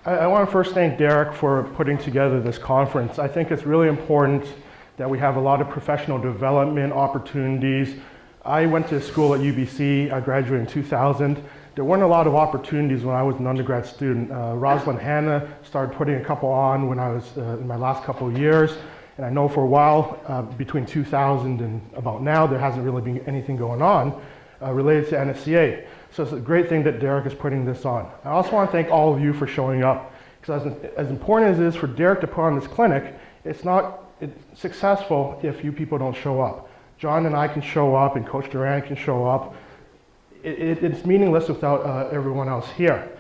I want to first thank Derek for putting together this conference. I think it's really important that we have a lot of professional development opportunities. I went to school at UBC, I graduated in 2000. There weren't a lot of opportunities when I was an undergrad student. Rosalind Hanna started putting a couple on when I was in my last couple of years. And I know for a while, between 2000 and about now, there hasn't really been anything going on related to NSCA. So it's a great thing that Derek is putting this on. I also want to thank all of you for showing up. Because as important as it is for Derek to put on this clinic, it's successful if you people don't show up. John and I can show up, and Coach Duran can show up. It's meaningless without everyone else here.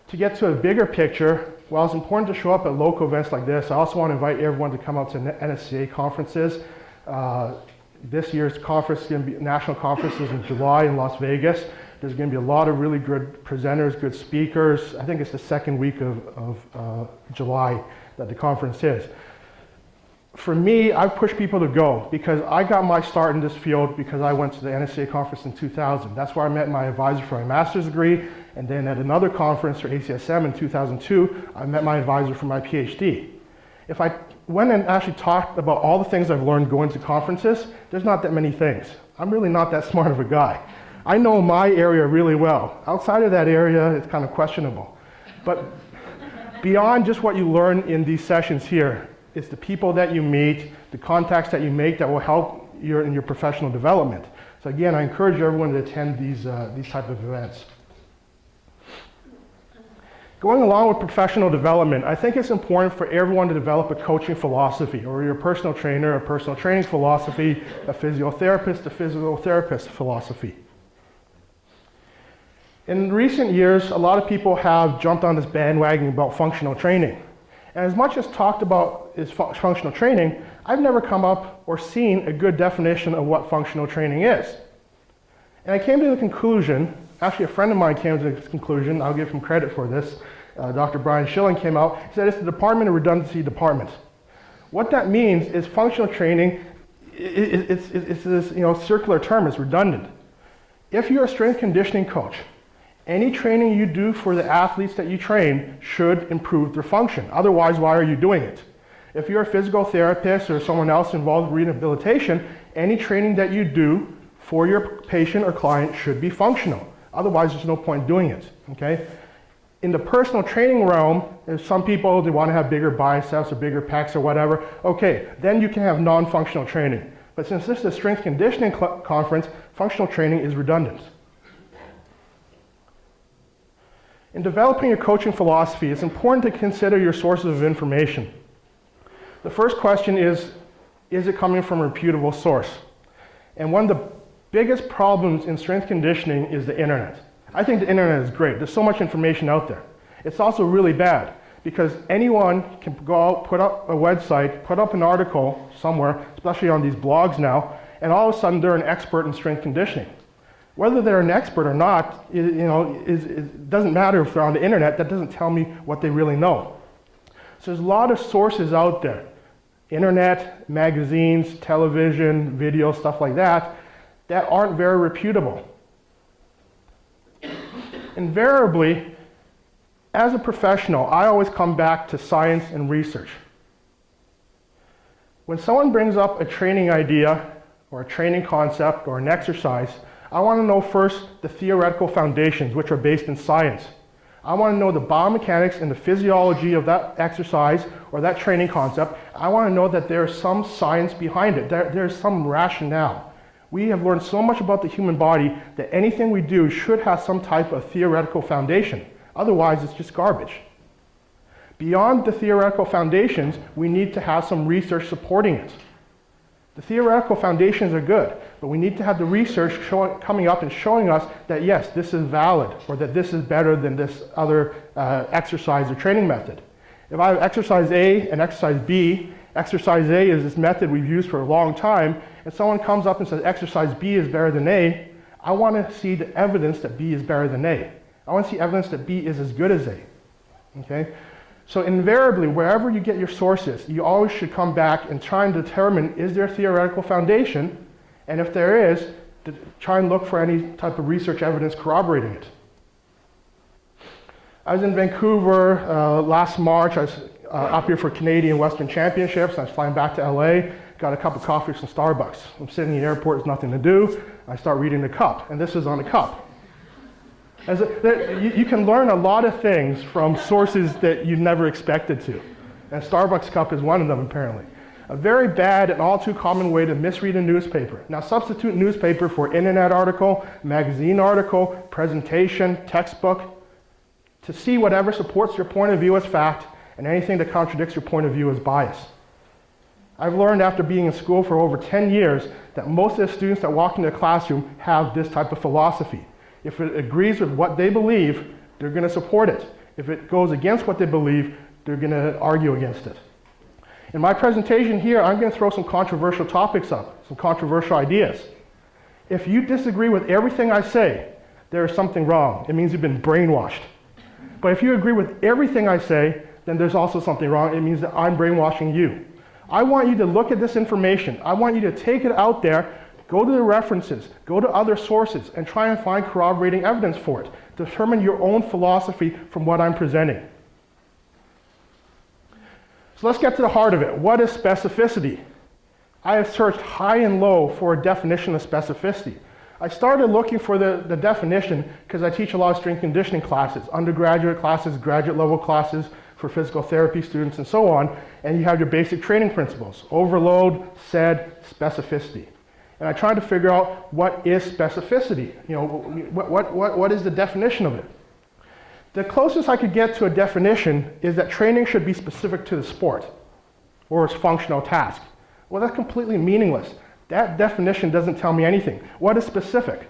To get to a bigger picture, while it's important to show up at local events like this, I also want to invite everyone to come out to NSCA conferences. This year's conference is going to be national conferences in July in Las Vegas. There's going to be a lot of really good presenters, good speakers. I think it's the second week of July that the conference is. For me, I've pushed people to go because I got my start in this field because I went to the NSCA conference in 2000. That's where I met my advisor for my master's degree, and then at another conference for ACSM in 2002, I met my advisor for my PhD. If I went and actually talked about all the things I've learned going to conferences, there's not that many things. I'm really not that smart of a guy. I know my area really well. Outside of that area, it's kind of questionable. But beyond just what you learn in these sessions here, it's the people that you meet, the contacts that you make that will help you in your professional development. So again, I encourage everyone to attend these type of events. Going along with professional development, I think it's important for everyone to develop a coaching philosophy, or your personal trainer, a personal training philosophy, a physiotherapist philosophy. In recent years, a lot of people have jumped on this bandwagon about functional training. And as much as talked about is functional training, I've never come up or seen a good definition of what functional training is. And I came to the conclusion, actually a friend of mine came to this conclusion, I'll give him credit for this, Dr. Brian Schilling came out, he said it's the Department of Redundancy department. What that means is functional training, it's this circular term, it's redundant. If you're a strength conditioning coach, any training you do for the athletes that you train should improve their function. Otherwise, why are you doing it? If you're a physical therapist or someone else involved in rehabilitation, any training that you do for your patient or client should be functional. Otherwise, there's no point doing it, okay? In the personal training realm, if some people, they want to have bigger biceps or bigger pecs or whatever, okay, then you can have non-functional training. But since this is a strength conditioning conference, functional training is redundant. In developing your coaching philosophy, it's important to consider your sources of information. The first question is it coming from a reputable source? And one of the biggest problems in strength conditioning is the internet. I think the internet is great. There's so much information out there. It's also really bad because anyone can go out, put up a website, put up an article somewhere, especially on these blogs now, and all of a sudden they're an expert in strength conditioning. Whether they're an expert or not, it doesn't matter if they're on the internet. That doesn't tell me what they really know. So there's a lot of sources out there. Internet, magazines, television, video, stuff like that, that aren't very reputable. Invariably, as a professional, I always come back to science and research. When someone brings up a training idea or a training concept or an exercise, I want to know first the theoretical foundations, which are based in science. I want to know the biomechanics and the physiology of that exercise or that training concept. I want to know that there's some science behind it. There's some rationale. We have learned so much about the human body that anything we do should have some type of theoretical foundation. Otherwise, it's just garbage. Beyond the theoretical foundations, we need to have some research supporting it. The theoretical foundations are good, but we need to have the research coming up and showing us that yes, this is valid, or that this is better than this other exercise or training method. If I have exercise A and exercise B, exercise A is this method we've used for a long time, and someone comes up and says exercise B is better than A, I want to see the evidence that B is better than A. I want to see evidence that B is as good as A. Okay? So invariably, wherever you get your sources, you always should come back and try and determine, is there a theoretical foundation? And if there is, try and look for any type of research evidence corroborating it. I was in Vancouver last March. I was up here for Canadian Western Championships. I was flying back to LA, got a cup of coffee from Starbucks. I'm sitting in the airport, there's nothing to do. I start reading the cup, and this is on the cup. You can learn a lot of things from sources that you never expected to. And Starbucks cup is one of them, apparently. A very bad and all too common way to misread a newspaper. Now substitute newspaper for internet article, magazine article, presentation, textbook, to see whatever supports your point of view as fact, and anything that contradicts your point of view as bias. I've learned after being in school for over 10 years that most of the students that walk into the classroom have this type of philosophy. If it agrees with what they believe, they're going to support it. If it goes against what they believe, they're going to argue against it. In my presentation here, I'm going to throw some controversial topics up, some controversial ideas. If you disagree with everything I say, there is something wrong. It means you've been brainwashed. But if you agree with everything I say, then there's also something wrong. It means that I'm brainwashing you. I want you to look at this information. I want you to take it out there, go to the references, go to other sources, and try and find corroborating evidence for it. Determine your own philosophy from what I'm presenting. So let's get to the heart of it. What is specificity? I have searched high and low for a definition of specificity. I started looking for the definition because I teach a lot of strength conditioning classes, undergraduate classes, graduate level classes for physical therapy students and so on, and you have your basic training principles: overload, SED, specificity. And I tried to figure out what is specificity. You know, what is the definition of it? The closest I could get to a definition is that training should be specific to the sport or its functional task. Well, that's completely meaningless. That definition doesn't tell me anything. What is specific?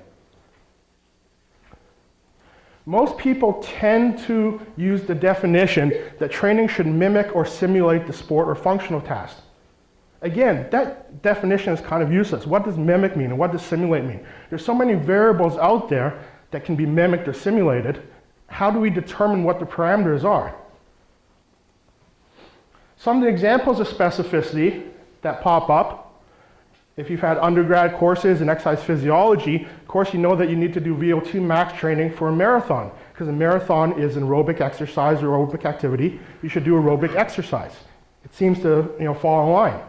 Most people tend to use the definition that training should mimic or simulate the sport or functional task. Again, that definition is kind of useless. What does mimic mean and what does simulate mean? There's so many variables out there that can be mimicked or simulated. How do we determine what the parameters are? Some of the examples of specificity that pop up: if you've had undergrad courses in exercise physiology, of course you know that you need to do VO2 max training for a marathon, because a marathon is an aerobic exercise or aerobic activity. You should do aerobic exercise. It seems to fall in line.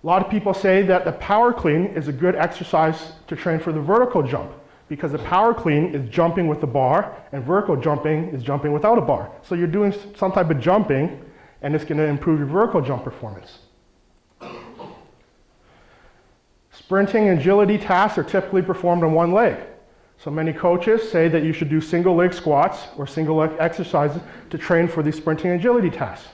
A lot of people say that the power clean is a good exercise to train for the vertical jump, because the power clean is jumping with the bar and vertical jumping is jumping without a bar. So you're doing some type of jumping and it's going to improve your vertical jump performance. Sprinting and agility tasks are typically performed on one leg. So many coaches say that you should do single leg squats or single leg exercises to train for these sprinting and agility tasks.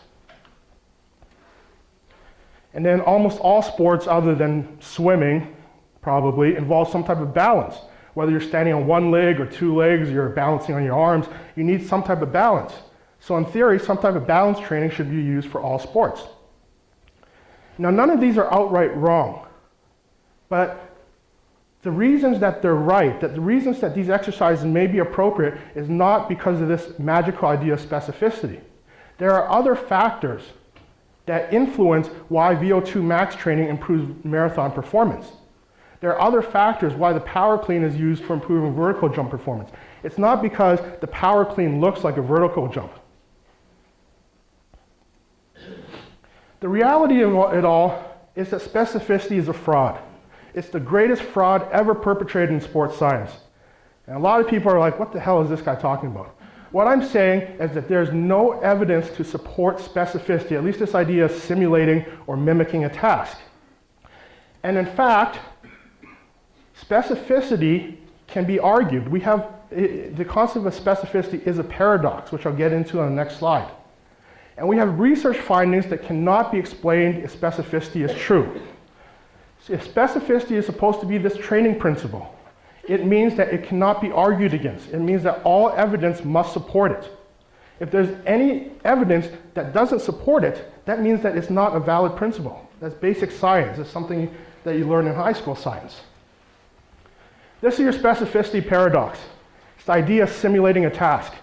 And then almost all sports other than swimming probably involve some type of balance. Whether you're standing on one leg or two legs, you're balancing on your arms, you need some type of balance. So in theory, some type of balance training should be used for all sports. Now, none of these are outright wrong. But the reasons that they're right, that the reasons that these exercises may be appropriate, is not because of this magical idea of specificity. There are other factors that influence why VO2 max training improves marathon performance. There are other factors why the power clean is used for improving vertical jump performance. It's not because the power clean looks like a vertical jump. The reality of it all is that specificity is a fraud. It's the greatest fraud ever perpetrated in sports science. And a lot of people are like, what the hell is this guy talking about? What I'm saying is that there's no evidence to support specificity, at least this idea of simulating or mimicking a task. And in fact, specificity can be argued. The concept of specificity is a paradox, which I'll get into on the next slide. And we have research findings that cannot be explained if specificity is true. If specificity is supposed to be this training principle, it means that it cannot be argued against. It means that all evidence must support it. If there's any evidence that doesn't support it, that means that it's not a valid principle. That's basic science. It's something that you learn in high school science. This is your specificity paradox. It's the idea of simulating a task.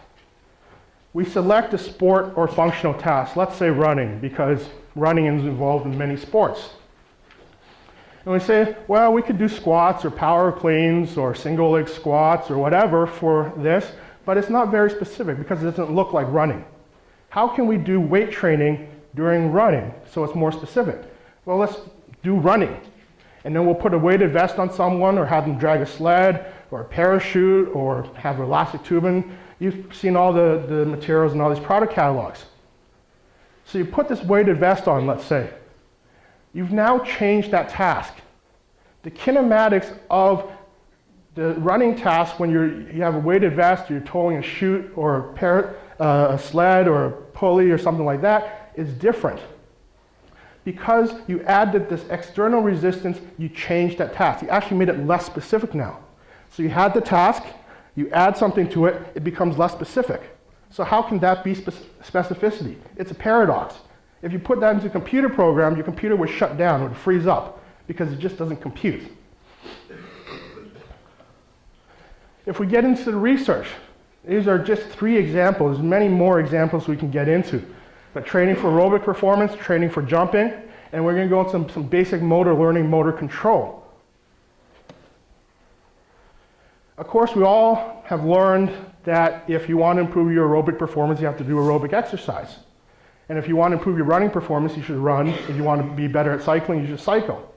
We select a sport or functional task, let's say running, because running is involved in many sports. And we say, well, we could do squats or power cleans or single leg squats or whatever for this, but it's not very specific because it doesn't look like running. How can we do weight training during running so it's more specific? Well, let's do running. And then we'll put a weighted vest on someone or have them drag a sled or a parachute or have elastic tubing. You've seen all the materials and all these product catalogs. So you put this weighted vest on, let's say. You've now changed that task. The kinematics of the running task when you have a weighted vest, you're towing a chute or a sled or a pulley or something like that is different. Because you added this external resistance, you changed that task. You actually made it less specific now. So you had the task, you add something to it, it becomes less specific. So how can that be specificity? It's a paradox. If you put that into a computer program, your computer would shut down, it would freeze up, because it just doesn't compute. If we get into the research, these are just 3 examples. There's many more examples we can get into. But training for aerobic performance, training for jumping, and we're going to go into some basic motor learning, motor control. Of course, we all have learned that if you want to improve your aerobic performance, you have to do aerobic exercise. And if you want to improve your running performance, you should run. If you want to be better at cycling, you should cycle.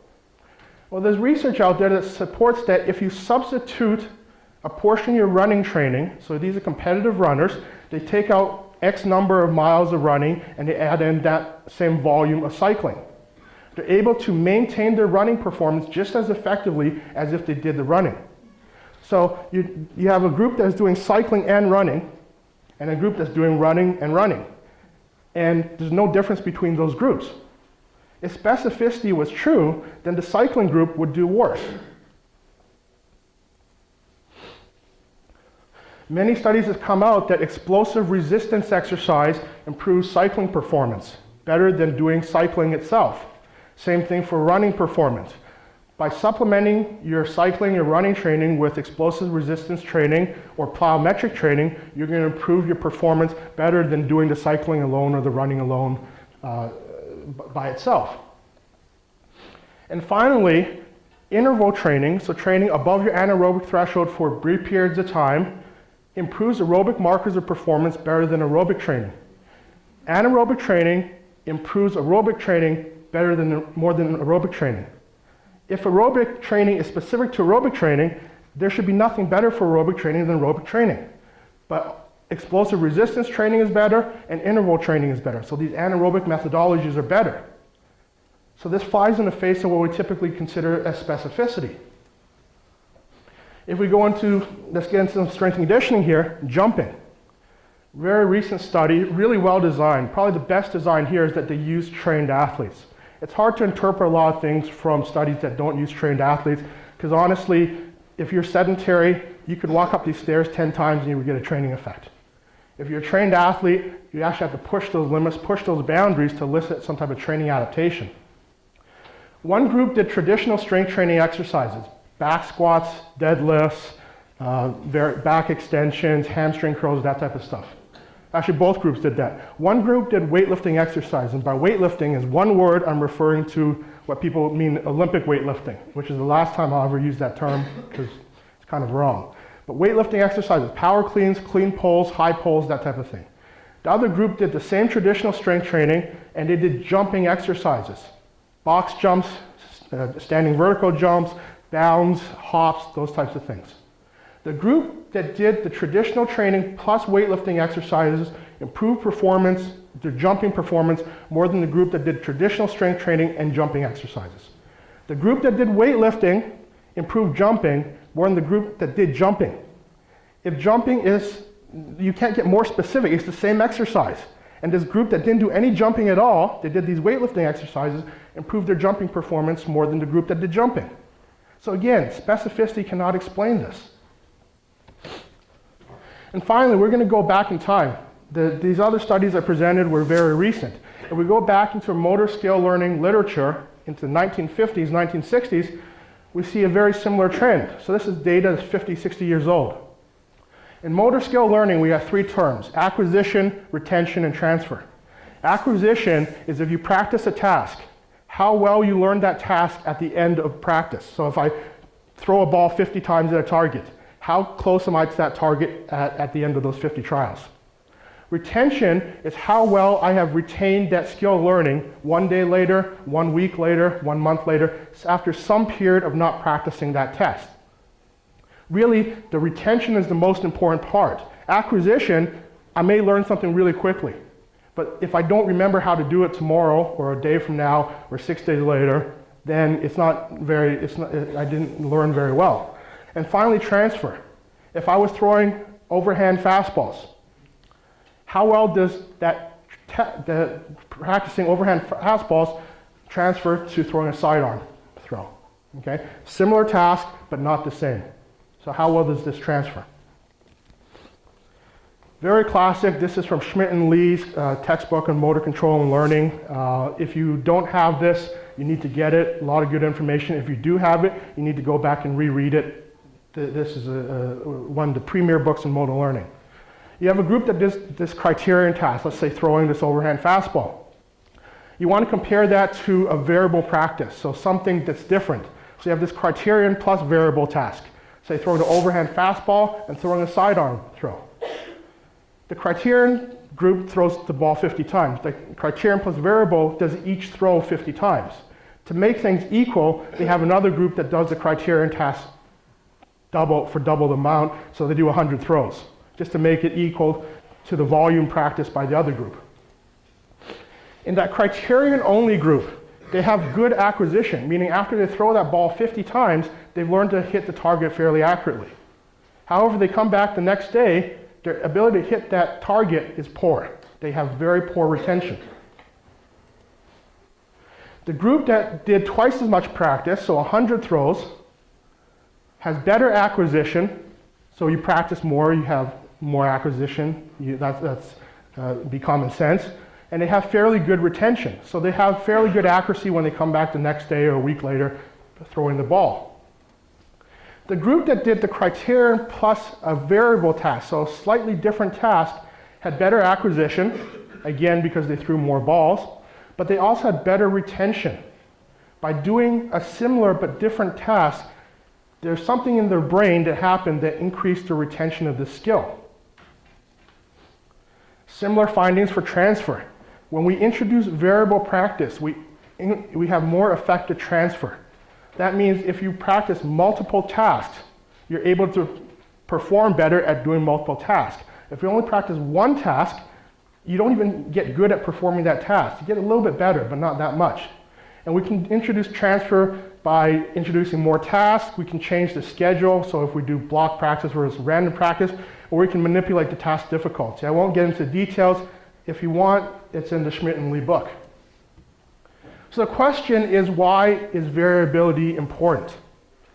Well, there's research out there that supports that if you substitute a portion of your running training, so these are competitive runners, they take out X number of miles of running and they add in that same volume of cycling. They're able to maintain their running performance just as effectively as if they did the running. So you have a group that's doing cycling and running, and a group that's doing running and running. And there's no difference between those groups. If specificity was true, then the cycling group would do worse. Many studies have come out that explosive resistance exercise improves cycling performance better than doing cycling itself. Same thing for running performance. By supplementing your cycling, your running training with explosive resistance training or plyometric training, you're going to improve your performance better than doing the cycling alone or the running alone by itself. And finally, interval training, so training above your anaerobic threshold for brief periods of time, improves aerobic markers of performance better than aerobic training. Anaerobic training improves aerobic training more than aerobic training. If aerobic training is specific to aerobic training, there should be nothing better for aerobic training than aerobic training. But explosive resistance training is better and interval training is better. So these anaerobic methodologies are better. So this flies in the face of what we typically consider as specificity. If we go into, let's get into some strength and conditioning here, jumping. Very recent study, really well designed. Probably the best design here is that they use trained athletes. It's hard to interpret a lot of things from studies that don't use trained athletes, because honestly, if you're sedentary, you could walk up these stairs 10 times and you would get a training effect. If you're a trained athlete, you actually have to push those limits, push those boundaries to elicit some type of training adaptation. One group did traditional strength training exercises, back squats, deadlifts, back extensions, hamstring curls, that type of stuff. Actually, both groups did that. One group did weightlifting exercise, and by weightlifting is one word I'm referring to what people mean Olympic weightlifting, which is the last time I'll ever use that term because it's kind of wrong. But weightlifting exercises, power cleans, clean pulls, high pulls, that type of thing. The other group did the same traditional strength training, and they did jumping exercises. Box jumps, standing vertical jumps, bounds, hops, those types of things. The group that did the traditional training plus weightlifting exercises improved performance, their jumping performance, more than the group that did traditional strength training and jumping exercises. The group that did weightlifting improved jumping more than the group that did jumping. If jumping is, you can't get more specific, it's the same exercise. And this group that didn't do any jumping at all, they did these weightlifting exercises, improved their jumping performance more than the group that did jumping. So again, specificity cannot explain this. And finally, we're going to go back in time. These other studies I presented were very recent. If we go back into motor skill learning literature into the 1950s, 1960s, we see a very similar trend. So this is data that's 50, 60 years old. In motor skill learning, we have 3 terms: acquisition, retention, and transfer. Acquisition is if you practice a task, how well you learn that task at the end of practice. So if I throw a ball 50 times at a target, How close am I to that target at the end of those 50 trials? Retention is how well I have retained that skill learning 1 day later, 1 week later, 1 month later, after some period of not practicing that test. Really, the retention is the most important part. Acquisition, I may learn something really quickly, but if I don't remember how to do it tomorrow or a day from now or 6 days later, then I didn't learn very well. And finally, transfer. If I was throwing overhand fastballs, how well does the practicing overhand fastballs transfer to throwing a sidearm throw? Okay, similar task, but not the same. So how well does this transfer? Very classic. This is from Schmidt and Lee's textbook on motor control and learning. If you don't have this, you need to get it. A lot of good information. If you do have it, you need to go back and reread it. This is one of the premier books in motor learning. You have a group that does this criterion task, let's say throwing this overhand fastball. You want to compare that to a variable practice, so something that's different. So you have this criterion plus variable task. Say throwing the overhand fastball and throwing a sidearm throw. The criterion group throws the ball 50 times. The criterion plus variable does each throw 50 times. To make things equal, they have another group that does the criterion task for double the amount, so they do 100 throws, just to make it equal to the volume practiced by the other group. In that criterion-only group, they have good acquisition, meaning after they throw that ball 50 times, they've learned to hit the target fairly accurately. However, they come back the next day, their ability to hit that target is poor. They have very poor retention. The group that did twice as much practice, so 100 throws, has better acquisition. So you practice more, you have more acquisition. That's be common sense. And they have fairly good retention. So they have fairly good accuracy when they come back the next day or a week later throwing the ball. The group that did the criterion plus a variable task, so a slightly different task, had better acquisition, again because they threw more balls, but they also had better retention. By doing a similar but different task, there's something in their brain that happened that increased the retention of the skill. Similar findings for transfer. When we introduce variable practice, we have more effective transfer. That means if you practice multiple tasks, you're able to perform better at doing multiple tasks. If you only practice one task, you don't even get good at performing that task. You get a little bit better, but not that much. And we can introduce transfer by introducing more tasks. We can change the schedule, so if we do block practice versus random practice, or we can manipulate the task difficulty. I won't get into details. If you want, it's in the Schmidt and Lee book. So the question is, why is variability important?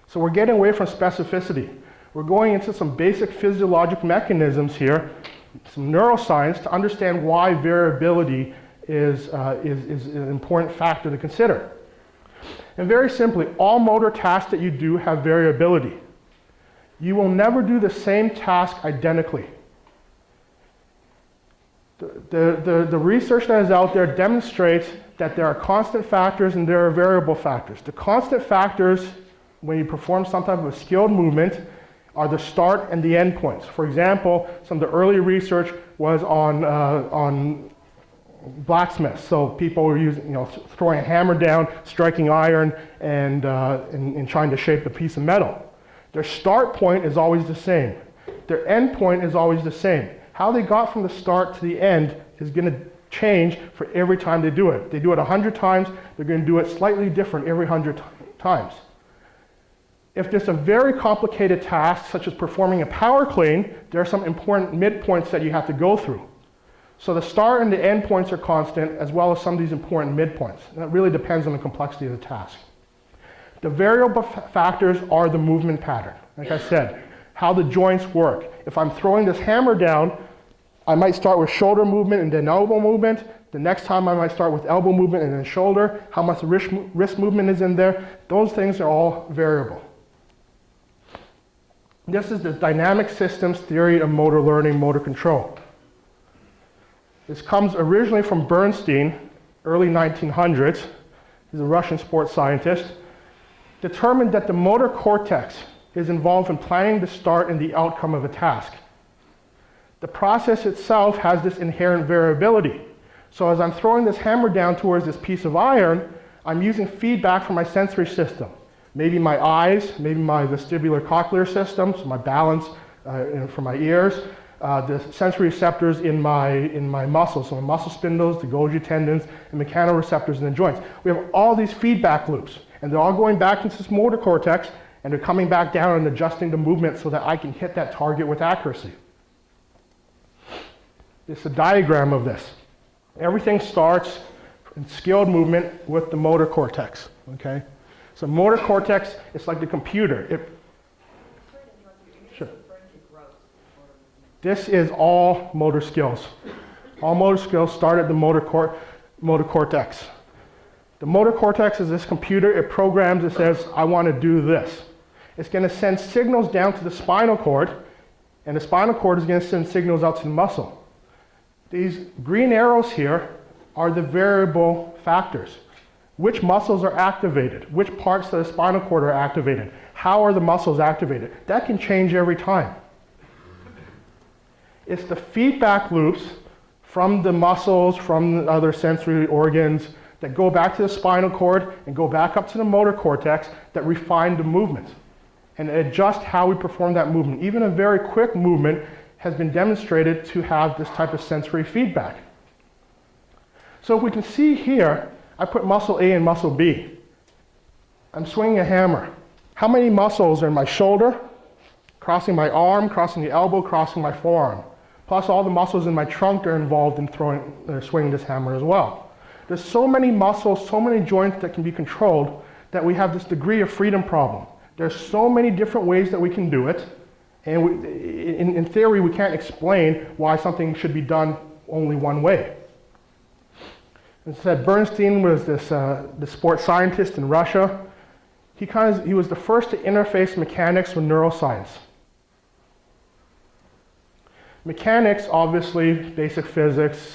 So we're getting away from specificity. We're going into some basic physiologic mechanisms here, some neuroscience, to understand why variability is an important factor to consider. And very simply, all motor tasks that you do have variability. You will never do the same task identically. The research that is out there demonstrates that there are constant factors and there are variable factors. The constant factors, when you perform some type of a skilled movement, are the start and the end points. For example, some of the early research was on blacksmiths. So people were using, throwing a hammer down, striking iron, and trying to shape a piece of metal. Their start point is always the same. Their end point is always the same. How they got from the start to the end is going to change for every time they do it. They do it 100 times, they're going to do it slightly different every 100 times. If there's a very complicated task, such as performing a power clean, there are some important midpoints that you have to go through. So the start and the end points are constant, as well as some of these important midpoints. And that really depends on the complexity of the task. The variable factors are the movement pattern. Like I said, how the joints work. If I'm throwing this hammer down, I might start with shoulder movement and then elbow movement. The next time I might start with elbow movement and then shoulder. How much wrist movement is in there. Those things are all variable. This is the dynamic systems theory of motor learning, motor control. This comes originally from Bernstein, early 1900s. He's a Russian sports scientist. Determined that the motor cortex is involved in planning the start and the outcome of a task. The process itself has this inherent variability. So as I'm throwing this hammer down towards this piece of iron, I'm using feedback from my sensory system. Maybe my eyes, maybe my vestibular cochlear system, so my balance from my ears, the sensory receptors in my muscles, so my muscle spindles, the Golgi tendons, and mechanoreceptors in the joints. We have all these feedback loops, and they're all going back into this motor cortex, and they're coming back down and adjusting the movement so that I can hit that target with accuracy. This is a diagram of this. Everything starts in skilled movement with the motor cortex, okay? So motor cortex is like the computer. Sure. This is all motor skills. All motor skills start at the motor cortex. The motor cortex is this computer. It programs, it says, I want to do this. It's going to send signals down to the spinal cord, and the spinal cord is going to send signals out to the muscle. These green arrows here are the variable factors. Which muscles are activated? Which parts of the spinal cord are activated? How are the muscles activated? That can change every time. It's the feedback loops from the muscles, from the other sensory organs that go back to the spinal cord and go back up to the motor cortex that refine the movement and adjust how we perform that movement. Even a very quick movement has been demonstrated to have this type of sensory feedback. So if we can see here, I put muscle A and muscle B. I'm swinging a hammer. How many muscles are in my shoulder, crossing my arm, crossing the elbow, crossing my forearm? Plus all the muscles in my trunk are involved in swinging this hammer as well. There's so many muscles, so many joints that can be controlled that we have this degree of freedom problem. There's so many different ways that we can do it. And in theory, we can't explain why something should be done only one way. As I said, Bernstein was the sports scientist in Russia. He was the first to interface mechanics with neuroscience. Mechanics, obviously, basic physics,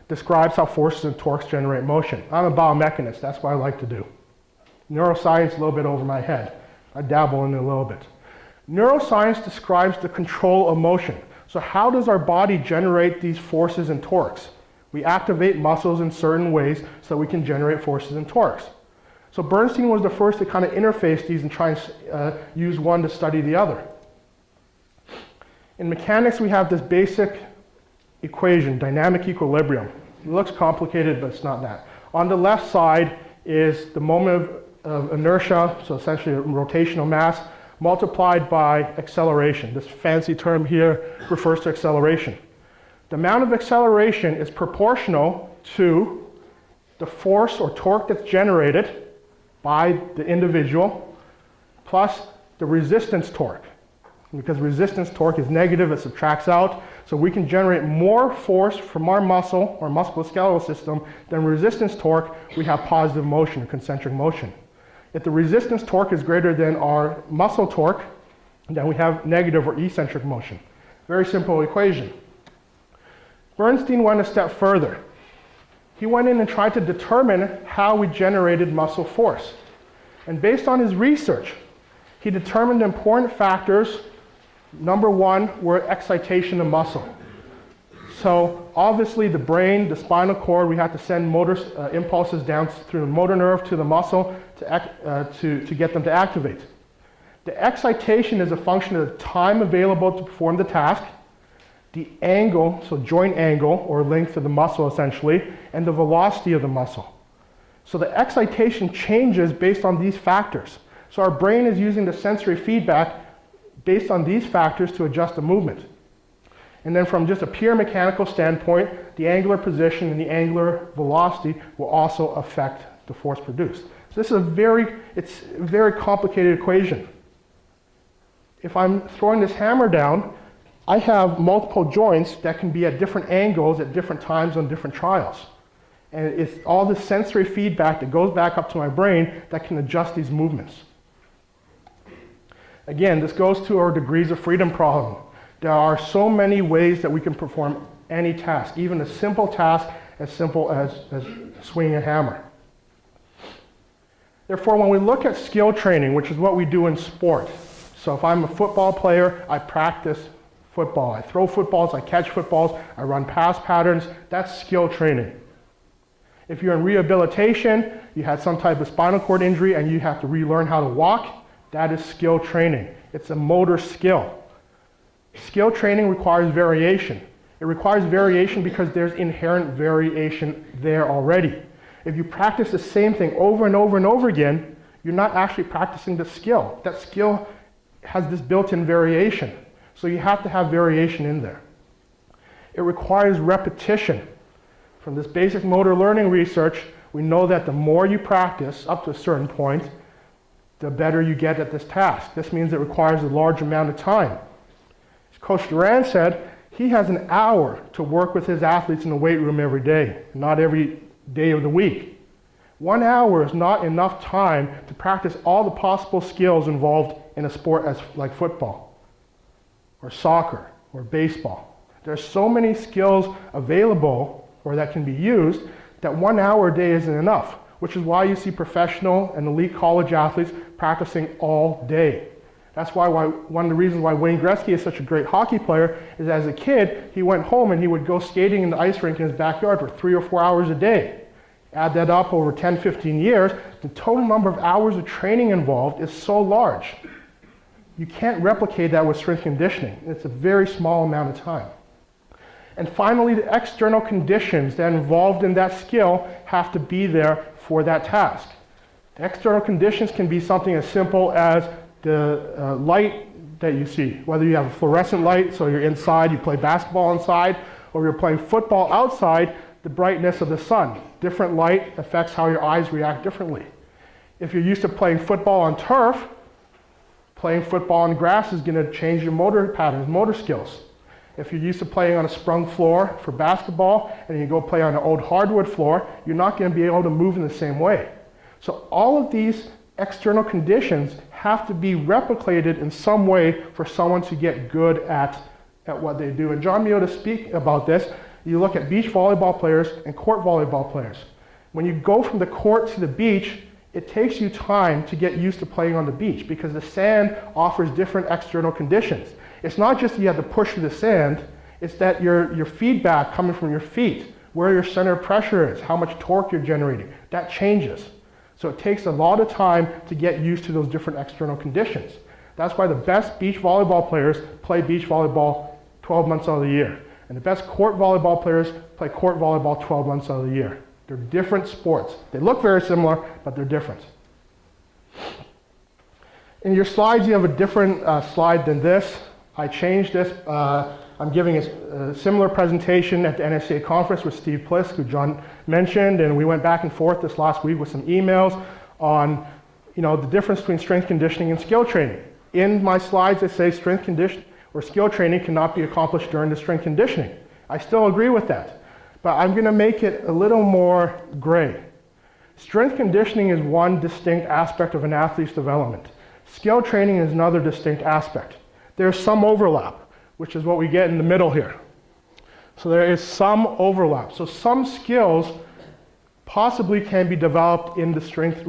describes how forces and torques generate motion. I'm a biomechanist, that's what I like to do. Neuroscience, a little bit over my head. I dabble in it a little bit. Neuroscience describes the control of motion. So how does our body generate these forces and torques? We activate muscles in certain ways so we can generate forces and torques. So Bernstein was the first to kind of interface these and try and use one to study the other. In mechanics, we have this basic equation, dynamic equilibrium. It looks complicated, but it's not that. On the left side is the moment of inertia, so essentially rotational mass, multiplied by acceleration. This fancy term here refers to acceleration. The amount of acceleration is proportional to the force or torque that's generated by the individual plus the resistance torque. Because resistance torque is negative, it subtracts out. So we can generate more force from our muscle or musculoskeletal system than resistance torque, we have positive motion or concentric motion. If the resistance torque is greater than our muscle torque, then we have negative or eccentric motion. Very simple equation. Bernstein went a step further. He went in and tried to determine how we generated muscle force. And based on his research, he determined important factors. Number one were excitation of muscle. So obviously the brain, the spinal cord, we have to send motor impulses down through the motor nerve to the muscle to get them to activate. The excitation is a function of the time available to perform the task, the angle, so joint angle or length of the muscle essentially, and the velocity of the muscle. So the excitation changes based on these factors. So our brain is using the sensory feedback based on these factors to adjust the movement. And then from just a pure mechanical standpoint, the angular position and the angular velocity will also affect the force produced. So this is a very complicated equation. If I'm throwing this hammer down, I have multiple joints that can be at different angles at different times on different trials. And it's all the sensory feedback that goes back up to my brain that can adjust these movements. Again, this goes to our degrees of freedom problem. There are so many ways that we can perform any task, even a simple task as simple as swinging a hammer. Therefore, when we look at skill training, which is what we do in sport, So if I'm a football player, I practice football. I throw footballs, I catch footballs, I run pass patterns. That's skill training. If you're in rehabilitation, you had some type of spinal cord injury and you have to relearn how to walk, that is skill training. It's a motor skill. Skill training requires variation. It requires variation because there's inherent variation there already. If you practice the same thing over and over and over again, you're not actually practicing the skill. That skill has this built-in variation. So you have to have variation in there. It requires repetition. From this basic motor learning research, we know that the more you practice up to a certain point, the better you get at this task. This means it requires a large amount of time. As Coach Loren said, he has an hour to work with his athletes in the weight room every day, not every day of the week. 1 hour is not enough time to practice all the possible skills involved in a sport like football, or soccer, or baseball. There's so many skills available, or that can be used, that 1 hour a day isn't enough, which is why you see professional and elite college athletes practicing all day. That's why one of the reasons why Wayne Gretzky is such a great hockey player is as a kid, he went home and he would go skating in the ice rink in his backyard for 3 or 4 hours a day. Add that up over 10, 15 years, the total number of hours of training involved is so large. You can't replicate that with strength conditioning. It's a very small amount of time. And finally, the external conditions that are involved in that skill have to be there for that task. The external conditions can be something as simple as the light that you see, whether you have a fluorescent light, so you're inside, you play basketball inside, or you're playing football outside, the brightness of the sun. Different light affects how your eyes react differently. If you're used to playing football on turf, playing football on grass is going to change your motor patterns, motor skills. If you're used to playing on a sprung floor for basketball and you go play on an old hardwood floor, you're not going to be able to move in the same way. So all of these external conditions have to be replicated in some way for someone to get good at what they do. And John Miota speak about this. You look at beach volleyball players and court volleyball players. When you go from the court to the beach, it takes you time to get used to playing on the beach because the sand offers different external conditions. It's not just you have to push through the sand, it's that your feedback coming from your feet, where your center of pressure is, how much torque you're generating, that changes. So it takes a lot of time to get used to those different external conditions. That's why the best beach volleyball players play beach volleyball 12 months out of the year. And the best court volleyball players play court volleyball 12 months out of the year. They're different sports. They look very similar, but they're different. In your slides, you have a different slide than this. I changed this. I'm giving a similar presentation at the NSCA conference with Steve Plisk, who John mentioned, and we went back and forth this last week with some emails on the difference between strength conditioning and skill training. In my slides, I say strength conditioning or skill training cannot be accomplished during the strength conditioning. I still agree with that, but I'm going to make it a little more gray. Strength conditioning is one distinct aspect of an athlete's development. Skill training is another distinct aspect. There's some overlap, which is what we get in the middle here. So there is some overlap. So some skills possibly can be developed in the strength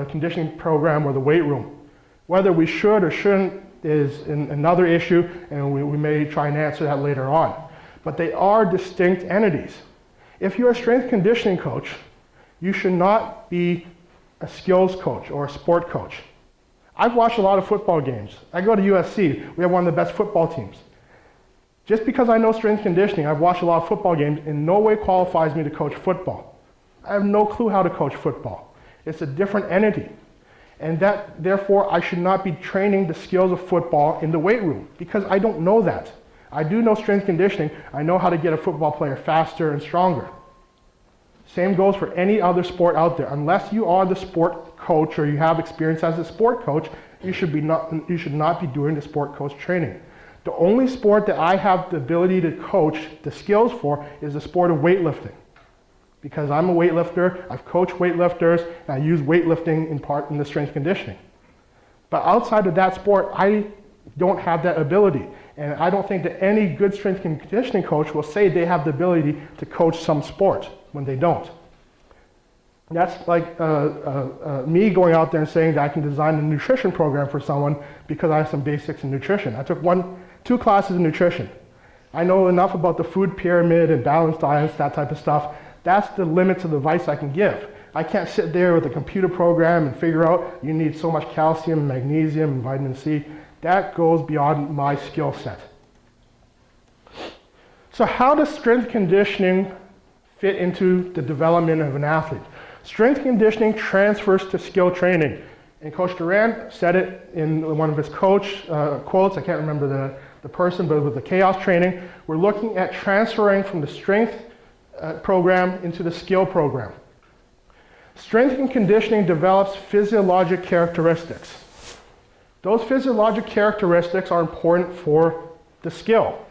conditioning program or the weight room. Whether we should or shouldn't is another issue, and we may try and answer that later on. But they are distinct entities. If you're a strength conditioning coach, you should not be a skills coach or a sport coach. I've watched a lot of football games. I go to USC. We have one of the best football teams. Just because I know strength conditioning, I've watched a lot of football games, in no way qualifies me to coach football. I have no clue how to coach football. It's a different entity. And that, therefore, I should not be training the skills of football in the weight room because I don't know that. I do know strength conditioning. I know how to get a football player faster and stronger. Same goes for any other sport out there. Unless you are the sport coach or you have experience as a sport coach, you should not be doing the sport coach training. The only sport that I have the ability to coach the skills for is the sport of weightlifting. Because I'm a weightlifter, I've coached weightlifters, and I use weightlifting in part in the strength conditioning. But outside of that sport, I don't have that ability. And I don't think that any good strength conditioning coach will say they have the ability to coach some sport when they don't. That's like me going out there and saying that I can design a nutrition program for someone because I have some basics in nutrition. I took 2 classes in nutrition. I know enough about the food pyramid and balanced diets, that type of stuff. That's the limits of the advice I can give. I can't sit there with a computer program and figure out you need so much calcium, magnesium, and vitamin C. That goes beyond my skill set. So how does strength conditioning fit into the development of an athlete? Strength conditioning transfers to skill training. And Coach Duran said it in one of his coach quotes. I can't remember the person, but with the chaos training, we're looking at transferring from the strength program into the skill program. Strength and conditioning develops physiologic characteristics. Those physiologic characteristics are important for the skill.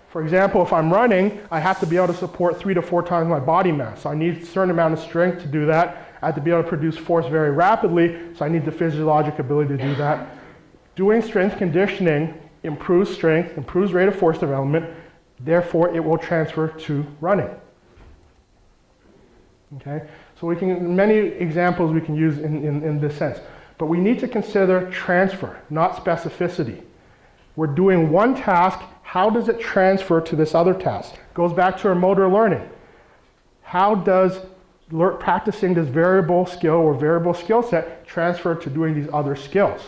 For example, if I'm running, I have to be able to support 3 to 4 times my body mass. So I need a certain amount of strength to do that. I have to be able to produce force very rapidly, so I need the physiologic ability to do that. Doing strength conditioning improves strength, improves rate of force development, therefore it will transfer to running. Okay? So we can, many examples we can use in this sense. But we need to consider transfer, not specificity. We're doing one task, how does it transfer to this other task? Goes back to our motor learning. How does practicing this variable skill or variable skill set transfer to doing these other skills?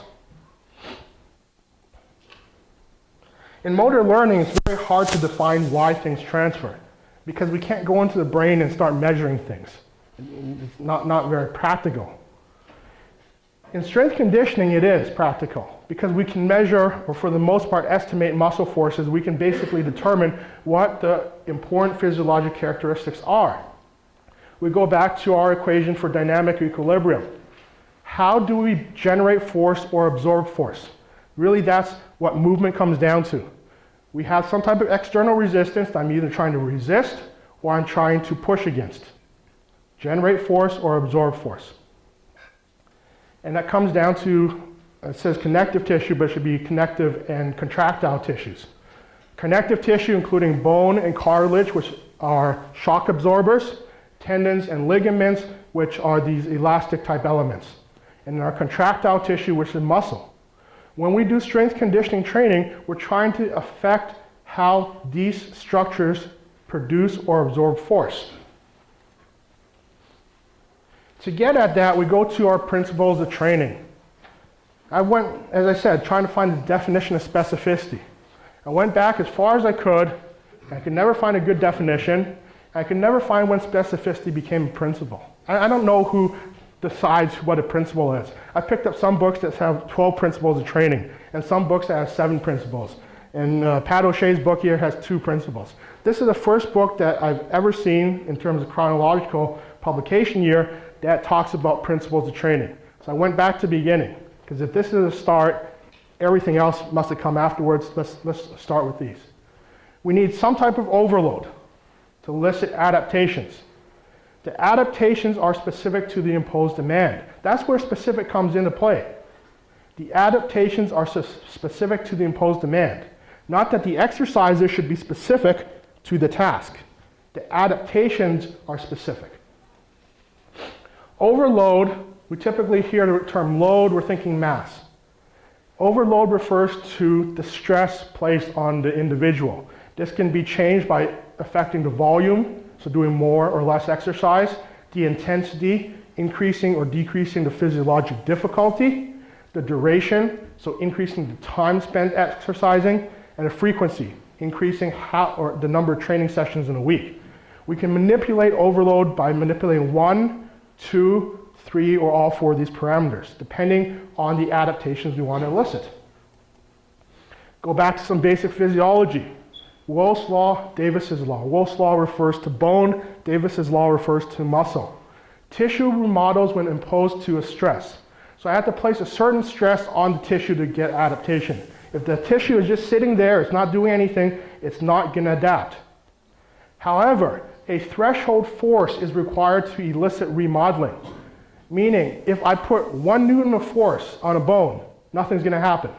In motor learning, it's very hard to define why things transfer because we can't go into the brain and start measuring things. It's not very practical. In strength conditioning, it is practical because we can measure, or for the most part, estimate muscle forces. We can basically determine what the important physiologic characteristics are. We go back to our equation for dynamic equilibrium. How do we generate force or absorb force? Really, that's what movement comes down to. We have some type of external resistance that I'm either trying to resist or I'm trying to push against. Generate force or absorb force. And that comes down to, it says connective tissue, but it should be connective and contractile tissues. Connective tissue, including bone and cartilage, which are shock absorbers, tendons and ligaments, which are these elastic type elements. And our contractile tissue, which is muscle. When we do strength conditioning training, we're trying to affect how these structures produce or absorb force. To get at that, we go to our principles of training. I went, as I said, trying to find the definition of specificity. I went back as far as I could. I could never find a good definition. I could never find when specificity became a principle. I don't know who decides what a principle is. I picked up some books that have 12 principles of training and some books that have 7 principles. And Pat O'Shea's book here has 2 principles. This is the first book that I've ever seen in terms of chronological publication year that talks about principles of training. So I went back to the beginning, because if this is a start, everything else must have come afterwards. Let's start with these. We need some type of overload to elicit adaptations. The adaptations are specific to the imposed demand. That's where specific comes into play. The adaptations are specific to the imposed demand. Not that the exercises should be specific to the task. The adaptations are specific. Overload, we typically hear the term load, we're thinking mass. Overload refers to the stress placed on the individual. This can be changed by affecting the volume, so doing more or less exercise, the intensity, increasing or decreasing the physiologic difficulty, the duration, so increasing the time spent exercising, and the frequency, increasing the number of training sessions in a week. We can manipulate overload by manipulating 1, 2, 3, or all 4 of these parameters, depending on the adaptations we want to elicit. Go back to some basic physiology. Wolff's law, Davis's law. Wolff's law refers to bone, Davis's law refers to muscle. Tissue remodels when imposed to a stress. So I have to place a certain stress on the tissue to get adaptation. If the tissue is just sitting there, it's not doing anything, it's not going to adapt. However, a threshold force is required to elicit remodeling. Meaning, if I put 1 Newton of force on a bone, nothing's going to happen.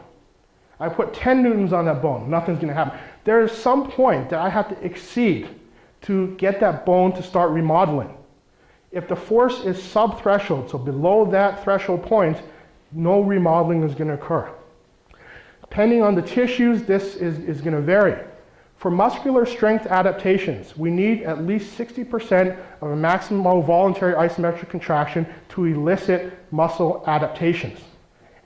I put 10 Newtons on that bone, nothing's going to happen. There is some point that I have to exceed to get that bone to start remodeling. If the force is sub-threshold, so below that threshold point, no remodeling is going to occur. Depending on the tissues, this is going to vary. For muscular strength adaptations, we need at least 60% of a maximal voluntary isometric contraction to elicit muscle adaptations.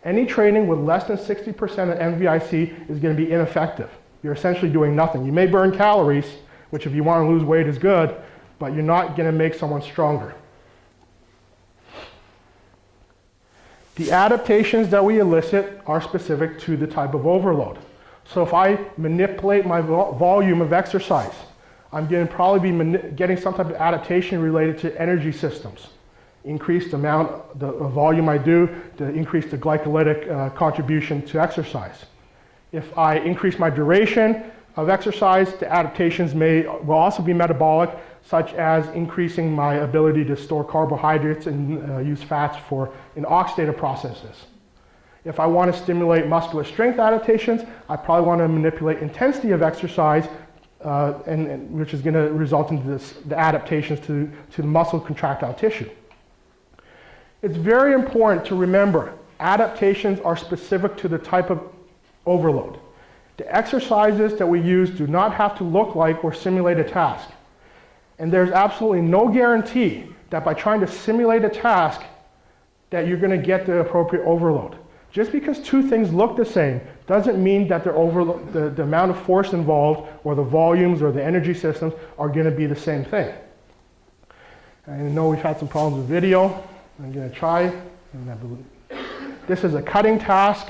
Any training with less than 60% of MVIC is going to be ineffective. You're essentially doing nothing. You may burn calories, which if you want to lose weight is good, but you're not going to make someone stronger. The adaptations that we elicit are specific to the type of overload. So if I manipulate my volume of exercise, I'm going to probably be getting some type of adaptation related to energy systems. Increase the amount, the volume I do, to increase the glycolytic contribution to exercise. If I increase my duration of exercise, the adaptations will also be metabolic, such as increasing my ability to store carbohydrates and use fats in oxidative processes. If I want to stimulate muscular strength adaptations, I probably want to manipulate intensity of exercise, which is going to result in the adaptations to the muscle contractile tissue. It's very important to remember adaptations are specific to the type of overload. The exercises that we use do not have to look like or simulate a task. And there's absolutely no guarantee that by trying to simulate a task that you're going to get the appropriate overload. Just because two things look the same doesn't mean that the amount of force involved or the volumes or the energy systems are going to be the same thing. I know we've had some problems with video. I'm going to try. This is a cutting task,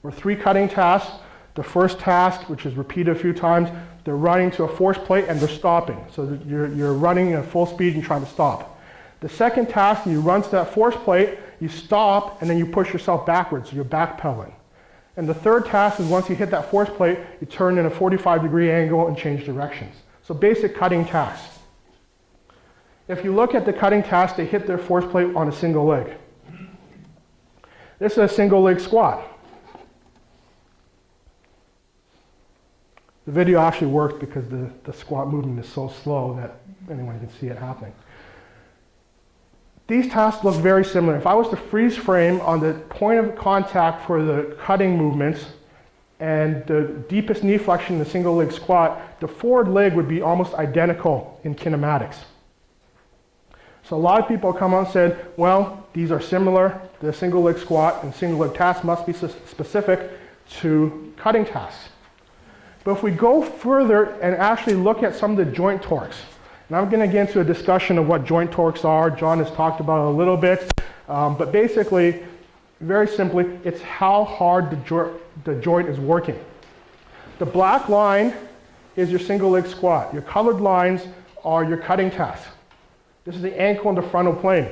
or 3 cutting tasks. The first task, which is repeated a few times, they're running to a force plate and they're stopping. So you're running at full speed and trying to stop. The second task, you run to that force plate, you stop, and then you push yourself backwards, so you're backpedaling. And the third task is once you hit that force plate, you turn in a 45-degree angle and change directions. So basic cutting tasks. If you look at the cutting task, they hit their force plate on a single leg. This is a single leg squat. The video actually worked because the squat movement is so slow that anyone can see it happening. These tasks look very similar. If I was to freeze frame on the point of contact for the cutting movements and the deepest knee flexion in the single leg squat, the forward leg would be almost identical in kinematics. So a lot of people come on and said, well, these are similar. The single leg squat and single leg task must be specific to cutting tasks. But if we go further and actually look at some of the joint torques, and I'm going to get into a discussion of what joint torques are. John has talked about it a little bit. But basically, very simply, it's how hard the joint is working. The black line is your single leg squat. Your colored lines are your cutting tasks. This is the ankle and the frontal plane.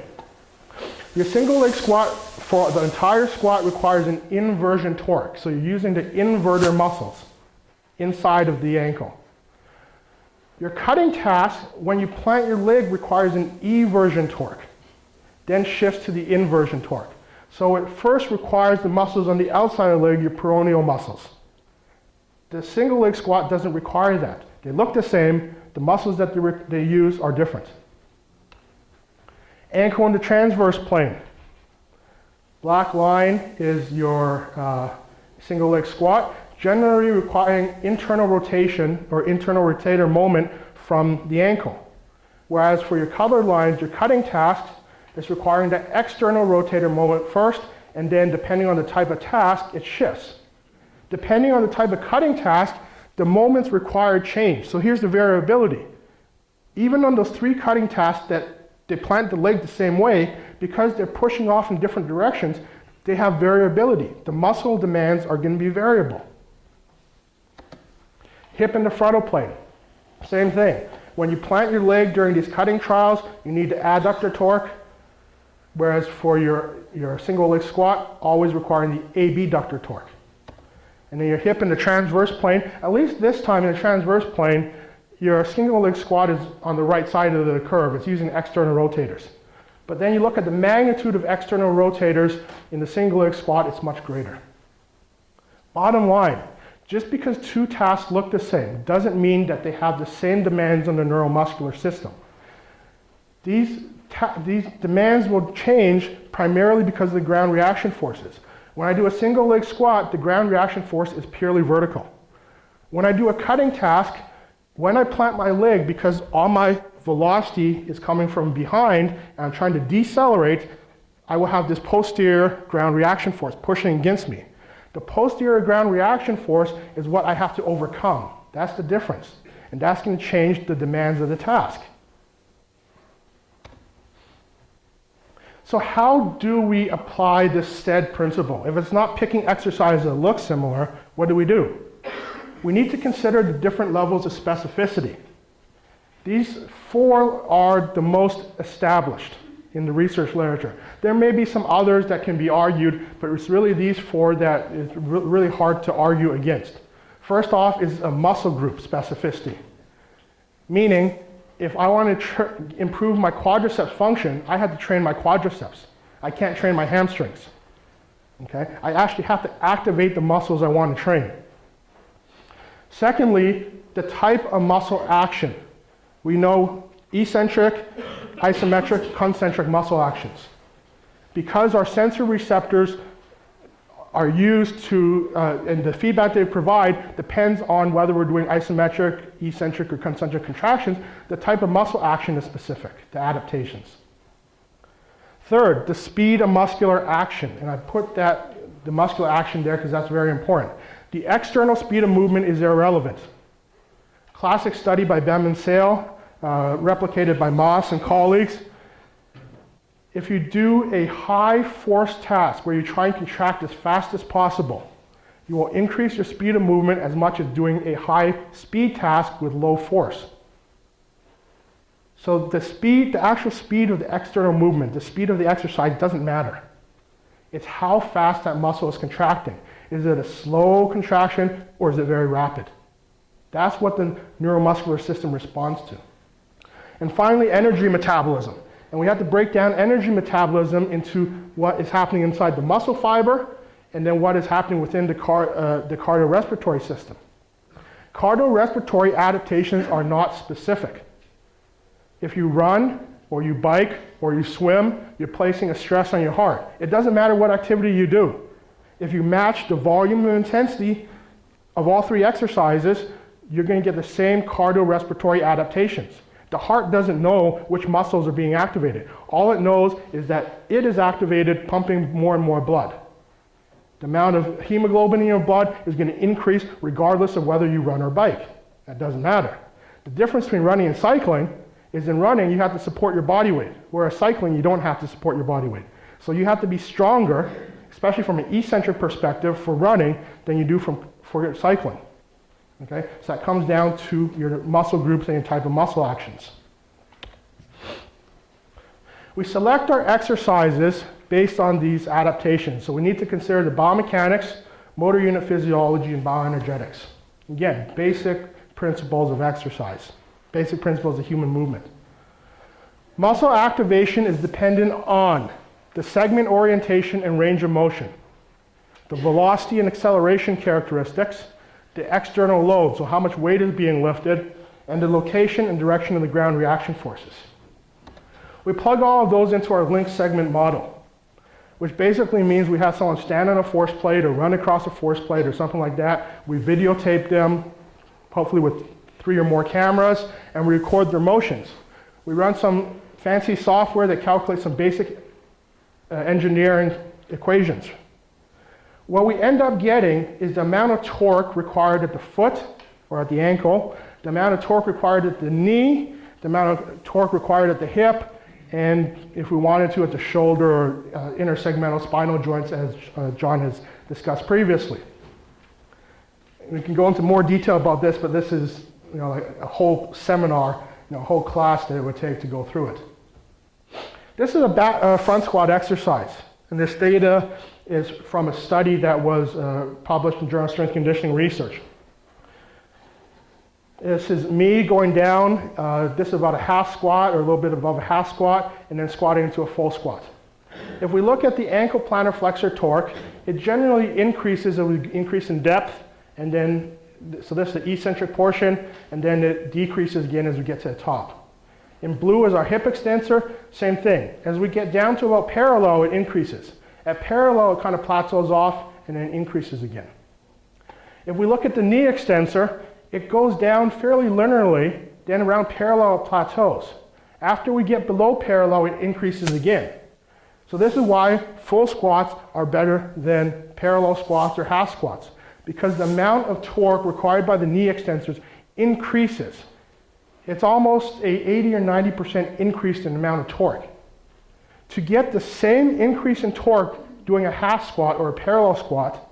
Your single leg squat for the entire squat requires an inversion torque. So you're using the inverter muscles inside of the ankle. Your cutting task, when you plant your leg, requires an eversion torque, then shifts to the inversion torque. So it first requires the muscles on the outside of the leg, your peroneal muscles. The single leg squat doesn't require that. They look the same, the muscles that they use are different. Ankle in the transverse plane. Black line is your single leg squat, generally requiring internal rotation or internal rotator moment from the ankle. Whereas for your colored lines, your cutting task is requiring the external rotator moment first, and then depending on the type of task, it shifts. Depending on the type of cutting task, the moments required change. So here's the variability. Even on those 3 cutting tasks that they plant the leg the same way, because they're pushing off in different directions, they have variability. The muscle demands are going to be variable. Hip and the frontal plane, same thing. When you plant your leg during these cutting trials, you need the adductor torque, whereas for your single leg squat, always requiring the abductor torque. And then your hip in the transverse plane, at least this time in the transverse plane, your single leg squat is on the right side of the curve. It's using external rotators. But then you look at the magnitude of external rotators in the single leg squat, it's much greater. Bottom line, just because 2 tasks look the same doesn't mean that they have the same demands on the neuromuscular system. These demands will change primarily because of the ground reaction forces. When I do a single leg squat, the ground reaction force is purely vertical. When I do a cutting task, when I plant my leg, because all my velocity is coming from behind and I'm trying to decelerate, I will have this posterior ground reaction force pushing against me. The posterior ground reaction force is what I have to overcome. That's the difference. And that's going to change the demands of the task. So how do we apply this STED principle? If it's not picking exercises that look similar, what do? We need to consider the different levels of specificity. These 4 are the most established in the research literature. There may be some others that can be argued, but it's really these 4 that is really hard to argue against. First off is a muscle group specificity, meaning if I want to improve my quadriceps function, I have to train my quadriceps. I can't train my hamstrings. Okay? I actually have to activate the muscles I want to train. Secondly, the type of muscle action. We know eccentric, isometric, concentric muscle actions. Because our sensory receptors are used to, and the feedback they provide depends on whether we're doing isometric, eccentric, or concentric contractions, the type of muscle action is specific, the adaptations. Third, the speed of muscular action, and I put the muscular action there because that's very important. The external speed of movement is irrelevant. Classic study by Bem and Sale, replicated by Moss and colleagues. If you do a high force task where you try and contract as fast as possible, you will increase your speed of movement as much as doing a high speed task with low force. So the actual speed of the external movement, the speed of the exercise doesn't matter. It's how fast that muscle is contracting. Is it a slow contraction or is it very rapid? That's what the neuromuscular system responds to. And finally, energy metabolism. And we have to break down energy metabolism into what is happening inside the muscle fiber and then what is happening within the cardiorespiratory system. Cardiorespiratory adaptations are not specific. If you run or you bike or you swim, you're placing a stress on your heart. It doesn't matter what activity you do. If you match the volume and intensity of all 3 exercises, you're going to get the same cardiorespiratory adaptations. The heart doesn't know which muscles are being activated. All it knows is that it is activated, pumping more and more blood. The amount of hemoglobin in your blood is going to increase regardless of whether you run or bike. That doesn't matter. The difference between running and cycling is in running, you have to support your body weight, whereas cycling, you don't have to support your body weight. So you have to be stronger, especially from an eccentric perspective for running, than you do for cycling. Okay? So that comes down to your muscle groups and your type of muscle actions. We select our exercises based on these adaptations. So we need to consider the biomechanics, motor unit physiology, and bioenergetics. Again, basic principles of exercise, basic principles of human movement. Muscle activation is dependent on the segment orientation and range of motion, the velocity and acceleration characteristics, the external load, so how much weight is being lifted, and the location and direction of the ground reaction forces. We plug all of those into our linked segment model, which basically means we have someone stand on a force plate or run across a force plate or something like that. We videotape them, hopefully with 3 or more cameras, and we record their motions. We run some fancy software that calculates some basic engineering equations. What we end up getting is the amount of torque required at the foot or at the ankle, the amount of torque required at the knee, the amount of torque required at the hip, and if we wanted to, at the shoulder or intersegmental spinal joints, as John has discussed previously. We can go into more detail about this, but this is like a whole seminar, a whole class that it would take to go through it. This is a front squat exercise, and this data is from a study that was published in Journal of Strength and Conditioning Research. This is me going down, this is about a half squat or a little bit above a half squat, and then squatting into a full squat. If we look at the ankle plantar flexor torque, it generally increases as we increase in depth, and then, so this is the eccentric portion, and then it decreases again as we get to the top. In blue is our hip extensor, same thing. As we get down to about parallel, it increases. At parallel, it kind of plateaus off and then increases again. If we look at the knee extensor, it goes down fairly linearly, then around parallel it plateaus. After we get below parallel, it increases again. So this is why full squats are better than parallel squats or half squats, because the amount of torque required by the knee extensors increases. It's almost a 80 or 90% increase in the amount of torque. To get the same increase in torque doing a half squat or a parallel squat,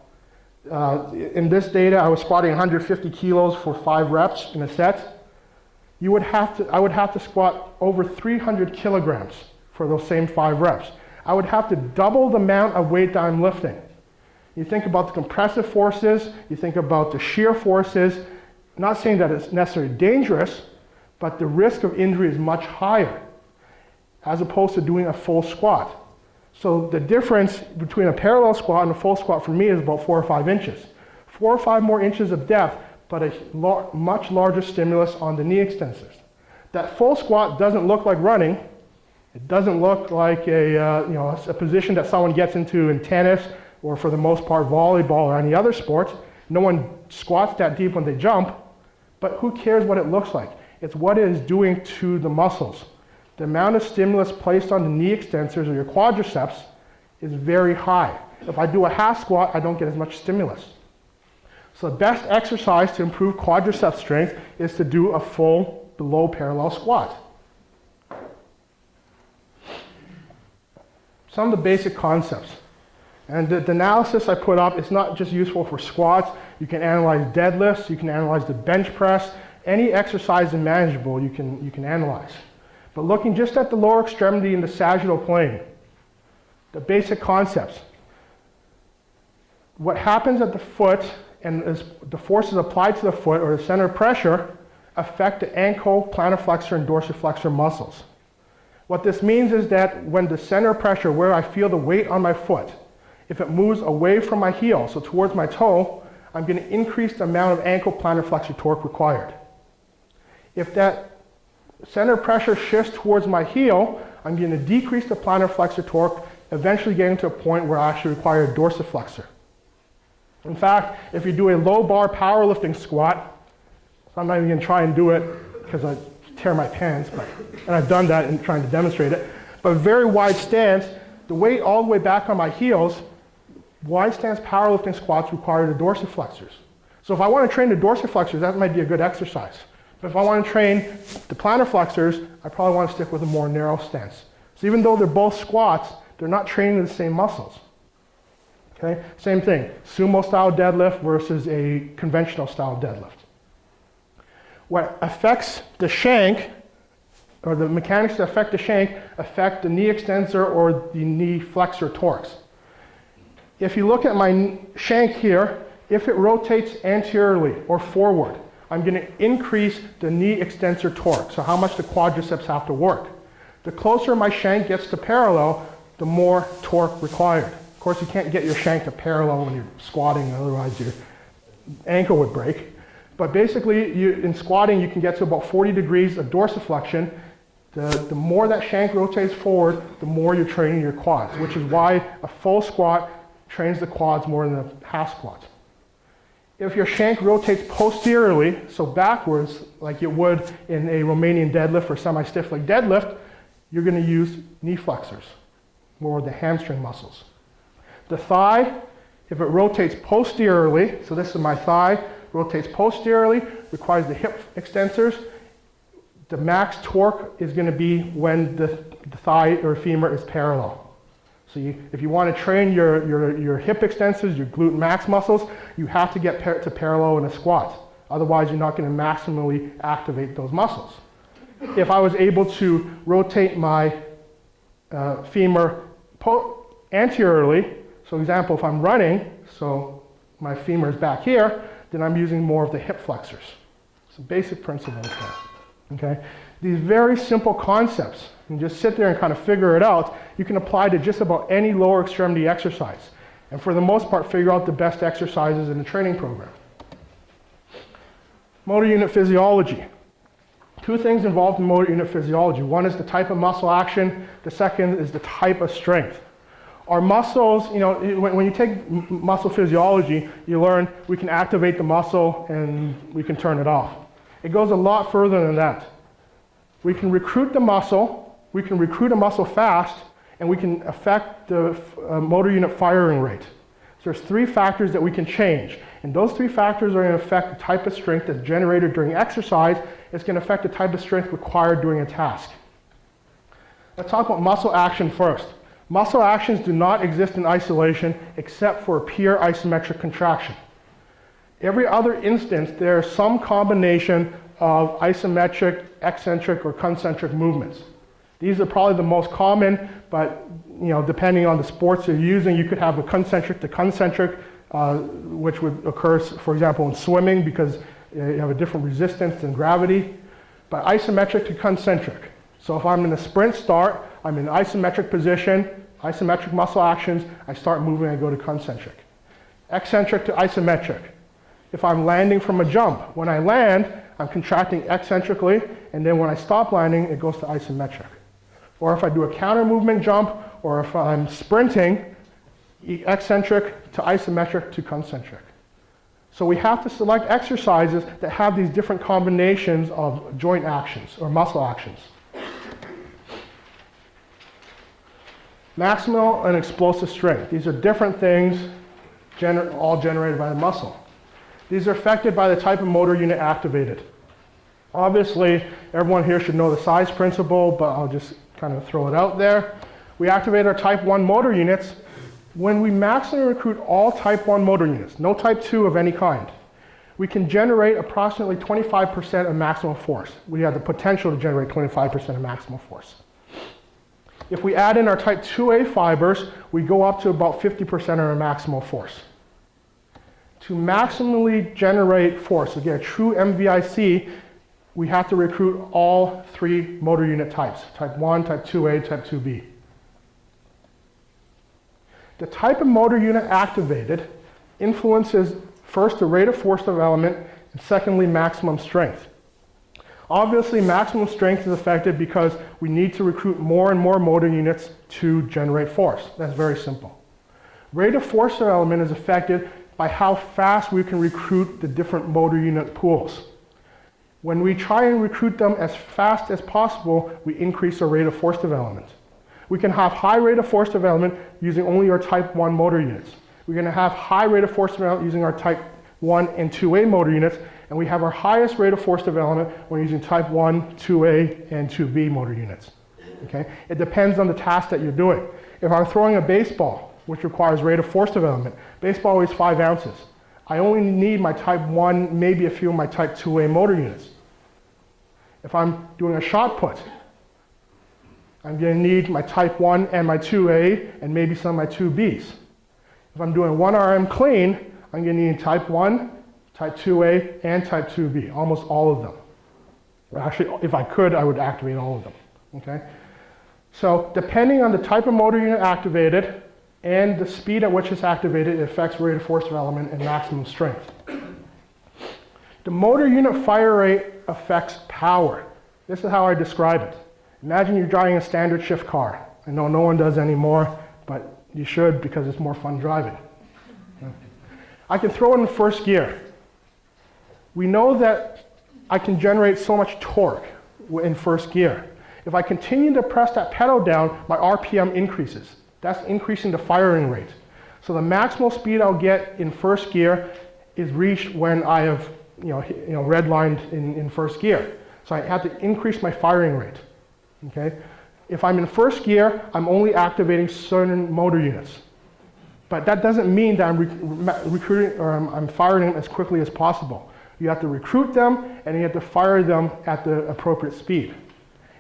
in this data I was squatting 150 kilos for 5 reps in a set, I would have to squat over 300 kilograms for those same 5 reps. I would have to double the amount of weight that I'm lifting. You think about the compressive forces, you think about the shear forces. I'm not saying that it's necessarily dangerous, but the risk of injury is much higher as opposed to doing a full squat. So the difference between a parallel squat and a full squat for me is about 4 or 5 inches. 4 or 5 more inches of depth, but a much larger stimulus on the knee extensors. That full squat doesn't look like running. It doesn't look like a position that someone gets into in tennis or for the most part volleyball or any other sport. No one squats that deep when they jump, but who cares what it looks like? It's what it is doing to the muscles. The amount of stimulus placed on the knee extensors or your quadriceps is very high. If I do a half squat, I don't get as much stimulus. So the best exercise to improve quadricep strength is to do a full below parallel squat. Some of the basic concepts. And the analysis I put up is not just useful for squats. You can analyze deadlifts, you can analyze the bench press. Any exercise is manageable, you can analyze. But looking just at the lower extremity and the sagittal plane, the basic concepts. What happens at the foot and as the forces applied to the foot or the center of pressure affect the ankle, plantar flexor, and dorsiflexor muscles. What this means is that when the center of pressure, where I feel the weight on my foot, if it moves away from my heel, so towards my toe, I'm going to increase the amount of ankle plantar flexor torque required. If that center of pressure shifts towards my heel, I'm going to decrease the plantar flexor torque, eventually getting to a point where I actually require a dorsiflexor. In fact, if you do a low bar powerlifting squat, so I'm not even going to try and do it because I tear my pants, and I've done that in trying to demonstrate it, but very wide stance, the weight all the way back on my heels, wide stance powerlifting squats require the dorsiflexors. So if I want to train the dorsiflexors, that might be a good exercise. But if I want to train the plantar flexors, I probably want to stick with a more narrow stance. So even though they're both squats, they're not training the same muscles. Okay? Same thing, sumo style deadlift versus a conventional style deadlift. What affects the shank, or the mechanics that affect the shank, affect the knee extensor or the knee flexor torques. If you look at my shank here, if it rotates anteriorly or forward, I'm going to increase the knee extensor torque, so how much the quadriceps have to work. The closer my shank gets to parallel, the more torque required. Of course, you can't get your shank to parallel when you're squatting, otherwise your ankle would break. But basically, in squatting, you can get to about 40 degrees of dorsiflexion. The more that shank rotates forward, the more you're training your quads, which is why a full squat trains the quads more than a half squat. If your shank rotates posteriorly, so backwards, like it would in a Romanian deadlift or semi-stiff leg deadlift, you're going to use knee flexors, more the hamstring muscles. The thigh, if it rotates posteriorly, so this is my thigh, rotates posteriorly, requires the hip extensors. The max torque is going to be when the thigh or femur is parallel. So if you want to train your hip extensors, your glute max muscles, you have to get to parallel in a squat. Otherwise, you're not going to maximally activate those muscles. If I was able to rotate my femur anteriorly, so example, if I'm running, so my femur is back here, then I'm using more of the hip flexors. It's a basic principle. Okay? These very simple concepts, you can just sit there and kind of figure it out, you can apply to just about any lower extremity exercise. And for the most part, figure out the best exercises in the training program. Motor unit physiology. Two things involved in motor unit physiology. One is the type of muscle action. The second is the type of strength. Our muscles, when you take muscle physiology, you learn we can activate the muscle and we can turn it off. It goes a lot further than that. We can recruit the muscle, we can recruit a muscle fast, and we can affect the motor unit firing rate. So there's three factors that we can change. And those three factors are going to affect the type of strength that's generated during exercise. It's going to affect the type of strength required during a task. Let's talk about muscle action first. Muscle actions do not exist in isolation except for pure isometric contraction. Every other instance, there's some combination of isometric, eccentric, or concentric movements. These are probably the most common, but depending on the sports you're using, you could have a concentric to concentric, which would occur, for example, in swimming because you have a different resistance than gravity. But isometric to concentric. So if I'm in a sprint start, I'm in isometric position, isometric muscle actions, I start moving, I go to concentric. Eccentric to isometric. If I'm landing from a jump, when I land, I'm contracting eccentrically, and then when I stop landing, it goes to isometric. Or if I do a counter movement jump, or if I'm sprinting, eccentric to isometric to concentric. So we have to select exercises that have these different combinations of joint actions or muscle actions. Maximal and explosive strength. These are different things, all generated by the muscle. These are affected by the type of motor unit activated. Obviously, everyone here should know the size principle, but I'll just kind of throw it out there. We activate our type 1 motor units when we maximally recruit all type 1 motor units, no type 2 of any kind. We can generate approximately 25% of maximal force. We have the potential to generate 25% of maximal force. If we add in our type 2A fibers, we go up to about 50% of our maximal force. To maximally generate force, to get a true MVIC, we have to recruit all three motor unit types, type 1, type 2A, type 2B. The type of motor unit activated influences first the rate of force development and secondly maximum strength. Obviously, maximum strength is affected because we need to recruit more and more motor units to generate force. That's very simple. Rate of force development is affected by how fast we can recruit the different motor unit pools. When we try and recruit them as fast as possible, we increase our rate of force development. We can have high rate of force development using only our type 1 motor units. We're going to have high rate of force development using our type 1 and 2A motor units, and we have our highest rate of force development when using type 1, 2A, and 2B motor units. Okay? It depends on the task that you're doing. If I'm throwing a baseball, which requires rate of force development, baseball weighs 5 ounces. I only need my type 1, maybe a few of my type 2A motor units. If I'm doing a shot put, I'm going to need my type 1 and my 2A and maybe some of my 2Bs. If I'm doing 1RM clean, I'm going to need type 1, type 2A, and type 2B, almost all of them. Actually, if I could, I would activate all of them. Okay? So depending on the type of motor unit activated and the speed at which it's activated, it affects rate of force development and maximum strength. The motor unit fire rate affects power. This is how I describe it. Imagine you're driving a standard shift car. I know no one does anymore, but you should because it's more fun driving. I can throw it in first gear. We know that I can generate so much torque in first gear. If I continue to press that pedal down, my RPM increases. That's increasing the firing rate. So the maximal speed I'll get in first gear is reached when I have redlined in first gear. So I have to increase my firing rate. Okay? If I'm in first gear, I'm only activating certain motor units. But that doesn't mean that I'm recruiting or I'm firing them as quickly as possible. You have to recruit them and you have to fire them at the appropriate speed.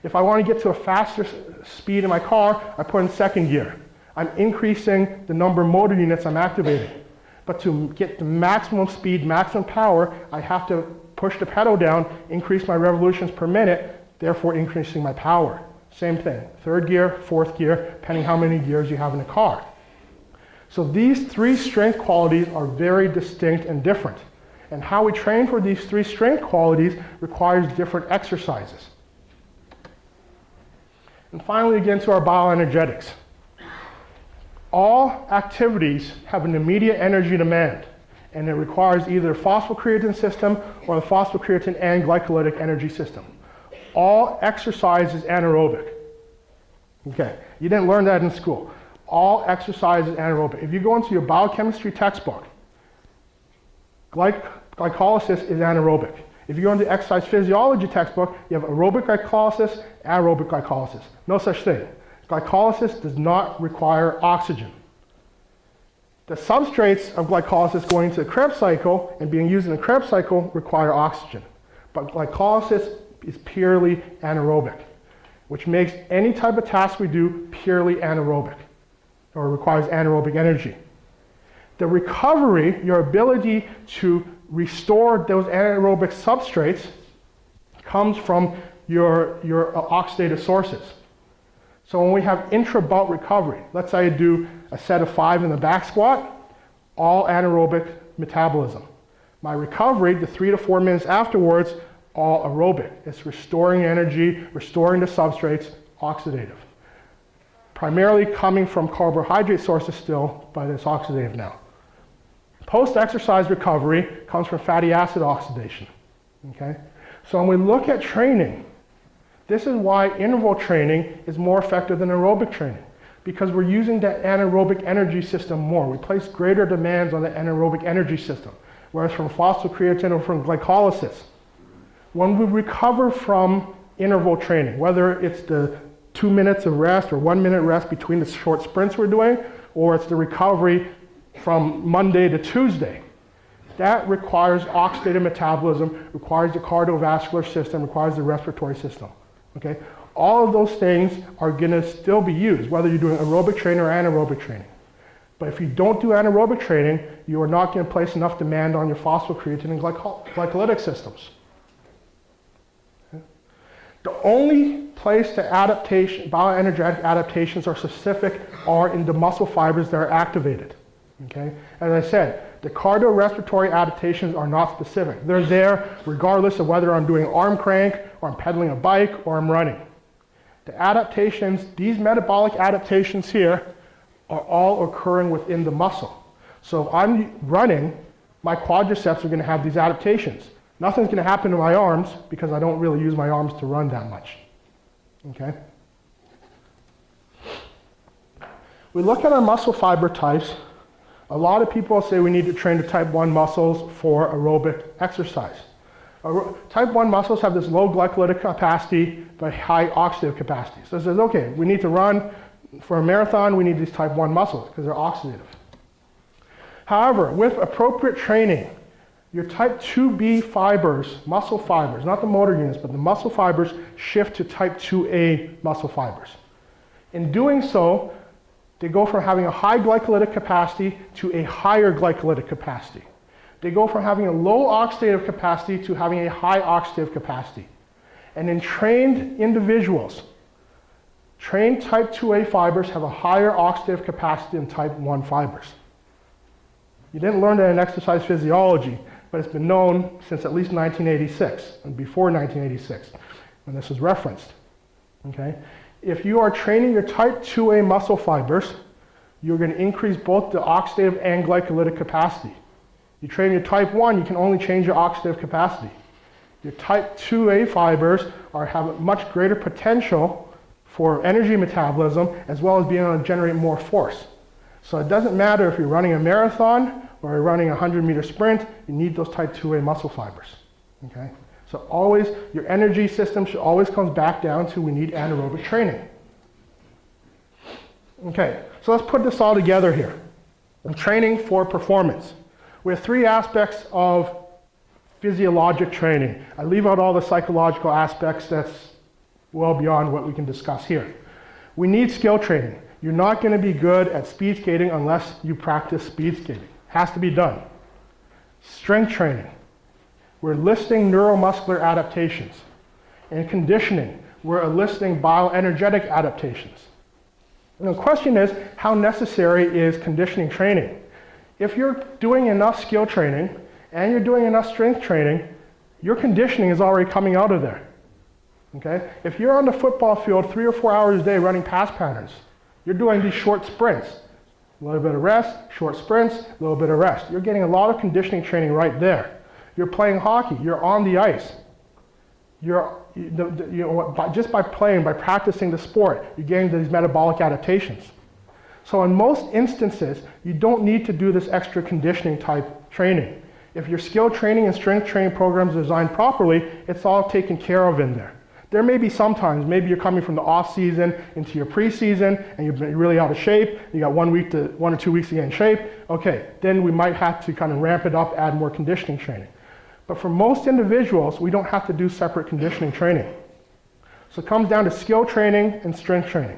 If I want to get to a faster speed in my car, I put in second gear. I'm increasing the number of motor units I'm activating. But to get the maximum speed, maximum power, I have to push the pedal down, increase my revolutions per minute, therefore increasing my power. Same thing, third gear, fourth gear, depending how many gears you have in a car. So these three strength qualities are very distinct and different. And how we train for these three strength qualities requires different exercises. And finally, again, to our bioenergetics. All activities have an immediate energy demand, and it requires either phosphocreatine system or the phosphocreatine and glycolytic energy system. All exercise is anaerobic. Okay, you didn't learn that in school. All exercise is anaerobic. If you go into your biochemistry textbook, glycolysis is anaerobic. If you go into exercise physiology textbook, you have aerobic glycolysis, anaerobic glycolysis. No such thing. Glycolysis does not require oxygen. The substrates of glycolysis going into the Krebs cycle and being used in the Krebs cycle require oxygen. But glycolysis is purely anaerobic, which makes any type of task we do purely anaerobic, or requires anaerobic energy. The recovery, your ability to restore those anaerobic substrates, comes from your oxidative sources. So when we have intra-bout recovery, let's say I do a set of 5 in the back squat, all anaerobic metabolism. My recovery, the 3 to 4 minutes afterwards, all aerobic. It's restoring energy, restoring the substrates, oxidative. Primarily coming from carbohydrate sources still, but it's oxidative now. Post-exercise recovery comes from fatty acid oxidation. Okay? So when we look at training, this is why interval training is more effective than aerobic training, because we're using that anaerobic energy system more. We place greater demands on the anaerobic energy system, whereas from phosphocreatine or from glycolysis. When we recover from interval training, whether it's the 2 minutes of rest or 1 minute rest between the short sprints we're doing, or it's the recovery from Monday to Tuesday, that requires oxidative metabolism, requires the cardiovascular system, requires the respiratory system. Okay? All of those things are going to still be used, whether you're doing aerobic training or anaerobic training. But if you don't do anaerobic training, you are not going to place enough demand on your phosphocreatine and glycolytic systems. Okay? The only place the bioenergetic adaptations are specific are in the muscle fibers that are activated. Okay? As I said, the cardiorespiratory adaptations are not specific. They're there regardless of whether I'm doing arm crank, or I'm pedaling a bike, or I'm running. The adaptations, these metabolic adaptations here, are all occurring within the muscle. So if I'm running, my quadriceps are going to have these adaptations. Nothing's going to happen to my arms because I don't really use my arms to run that much. Okay? We look at our muscle fiber types. A lot of people say we need to train the type 1 muscles for aerobic exercise. Type 1 muscles have this low glycolytic capacity but high oxidative capacity. So it says, okay, we need to run for a marathon, we need these type 1 muscles because they're oxidative. However, with appropriate training, your type 2B fibers, muscle fibers, not the motor units, but the muscle fibers shift to type 2A muscle fibers. In doing so, they go from having a high glycolytic capacity to a higher glycolytic capacity. They go from having a low oxidative capacity to having a high oxidative capacity. And in trained individuals, trained type 2A fibers have a higher oxidative capacity than type 1 fibers. You didn't learn that in exercise physiology, but it's been known since at least 1986, and before 1986, when this was referenced. Okay? If you are training your type 2A muscle fibers, you're going to increase both the oxidative and glycolytic capacity. You train your type 1, you can only change your oxidative capacity. Your type 2A fibers have a much greater potential for energy metabolism as well as being able to generate more force. So it doesn't matter if you're running a marathon or you're running a 100-meter sprint, you need those type 2A muscle fibers. Okay? So always, your energy system should always come back down to we need anaerobic training. Okay, so let's put this all together here. Training for performance. We have 3 aspects of physiologic training. I leave out all the psychological aspects that's well beyond what we can discuss here. We need skill training. You're not going to be good at speed skating unless you practice speed skating. It has to be done. Strength training. We're listing neuromuscular adaptations. In conditioning, we're listing bioenergetic adaptations. And the question is, how necessary is conditioning training? If you're doing enough skill training and you're doing enough strength training, your conditioning is already coming out of there. Okay? If you're on the football field 3 or 4 hours a day running pass patterns, you're doing these short sprints. A little bit of rest, short sprints, a little bit of rest. You're getting a lot of conditioning training right there. You're playing hockey, you're on the ice. Just by playing, by practicing the sport, you're getting these metabolic adaptations. So in most instances, you don't need to do this extra conditioning type training. If your skill training and strength training programs are designed properly, it's all taken care of in there. There may be sometimes, maybe you're coming from the off season into your preseason and you've been really out of shape, you got 1 or 2 weeks to get in shape, okay, then we might have to kind of ramp it up, add more conditioning training. But for most individuals, we don't have to do separate conditioning training. So it comes down to skill training and strength training.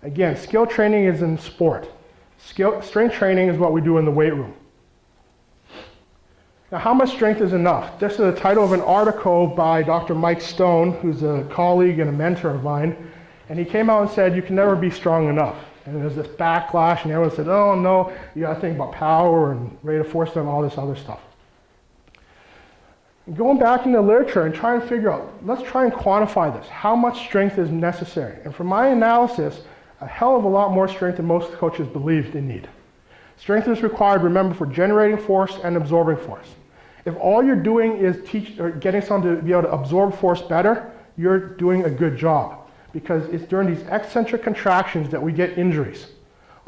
Again, skill training is in sport. Strength training is what we do in the weight room. Now, how much strength is enough? This is the title of an article by Dr. Mike Stone, who's a colleague and a mentor of mine, and he came out and said, you can never be strong enough. And there's this backlash, and everyone said, oh no, you gotta think about power and rate of force and all this other stuff. And going back in the literature and trying to figure out, let's try and quantify this. How much strength is necessary? And from my analysis, a hell of a lot more strength than most coaches believe they need. Strength is required, remember, for generating force and absorbing force. If all you're doing is getting someone to be able to absorb force better, you're doing a good job. Because it's during these eccentric contractions that we get injuries.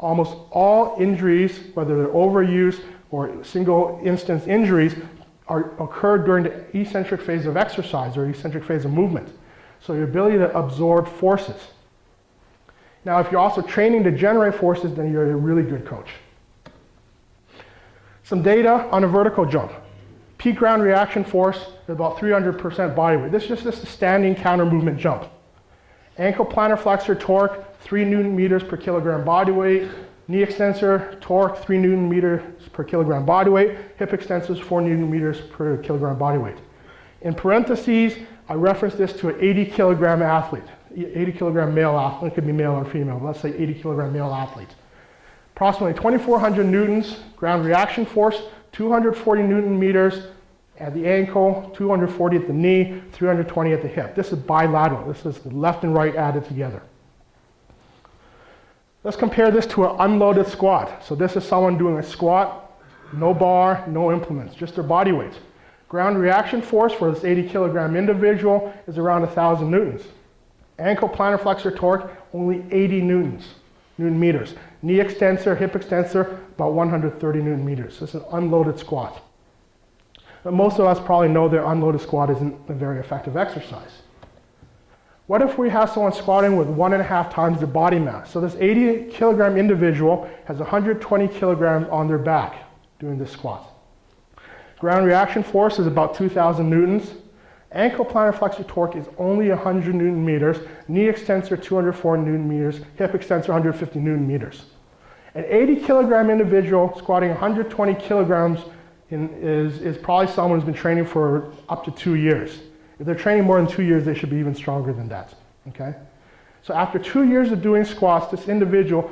Almost all injuries, whether they're overuse or single instance injuries, occur during the eccentric phase of exercise or eccentric phase of movement. So your ability to absorb forces. Now, if you're also training to generate forces, then you're a really good coach. Some data on a vertical jump. Peak ground reaction force is about 300% body weight. This is just a standing counter movement jump. Ankle plantar flexor torque, 3 Newton meters per kilogram body weight. Knee extensor torque, 3 Newton meters per kilogram body weight. Hip extensors, 4 Newton meters per kilogram body weight. In parentheses, I reference this to an 80 kilogram athlete, 80 kilogram male athlete. It could be male or female, but let's say 80 kilogram male athlete. Approximately 2,400 newtons ground reaction force, 240 Newton meters at the ankle, 240 at the knee, 320 at the hip. This is bilateral. This is the left and right added together. Let's compare this to an unloaded squat. So this is someone doing a squat, no bar, no implements, just their body weight. Ground reaction force for this 80 kilogram individual is around 1,000 newtons. Ankle plantar flexor torque, only 80 Newton meters. Knee extensor, hip extensor, about 130 Newton meters. This is an unloaded squat. But most of us probably know that unloaded squat isn't a very effective exercise. What if we have someone squatting with 1.5 times their body mass? So this 80 kilogram individual has 120 kilograms on their back doing this squat. Ground reaction force is about 2,000 newtons. Ankle plantar flexor torque is only 100 Newton meters. Knee extensor, 204 Newton meters. Hip extensor, 150 Newton meters. An 80 kilogram individual squatting 120 kilograms is probably someone who's been training for up to 2 years. If they're training more than 2 years, they should be even stronger than that, okay? So after 2 years of doing squats, this individual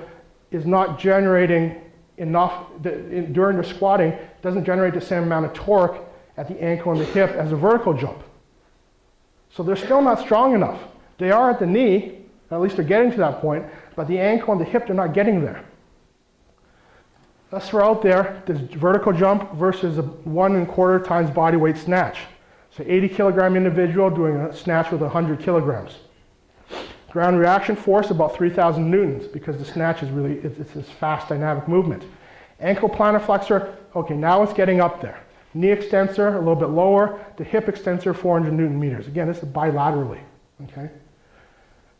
is not generating enough, during their squatting, doesn't generate the same amount of torque at the ankle and the hip as a vertical jump. So they're still not strong enough. They are at the knee, at least they're getting to that point, but the ankle and the hip, they're not getting there. Let's throw out there this vertical jump versus a 1.25 times body weight snatch. So 80 kilogram individual doing a snatch with 100 kilograms. Ground reaction force about 3,000 newtons because the snatch is really, it's this fast dynamic movement. Ankle plantar flexor, okay, now it's getting up there. Knee extensor, a little bit lower. The hip extensor, 400 Newton meters. Again, this is bilaterally, okay?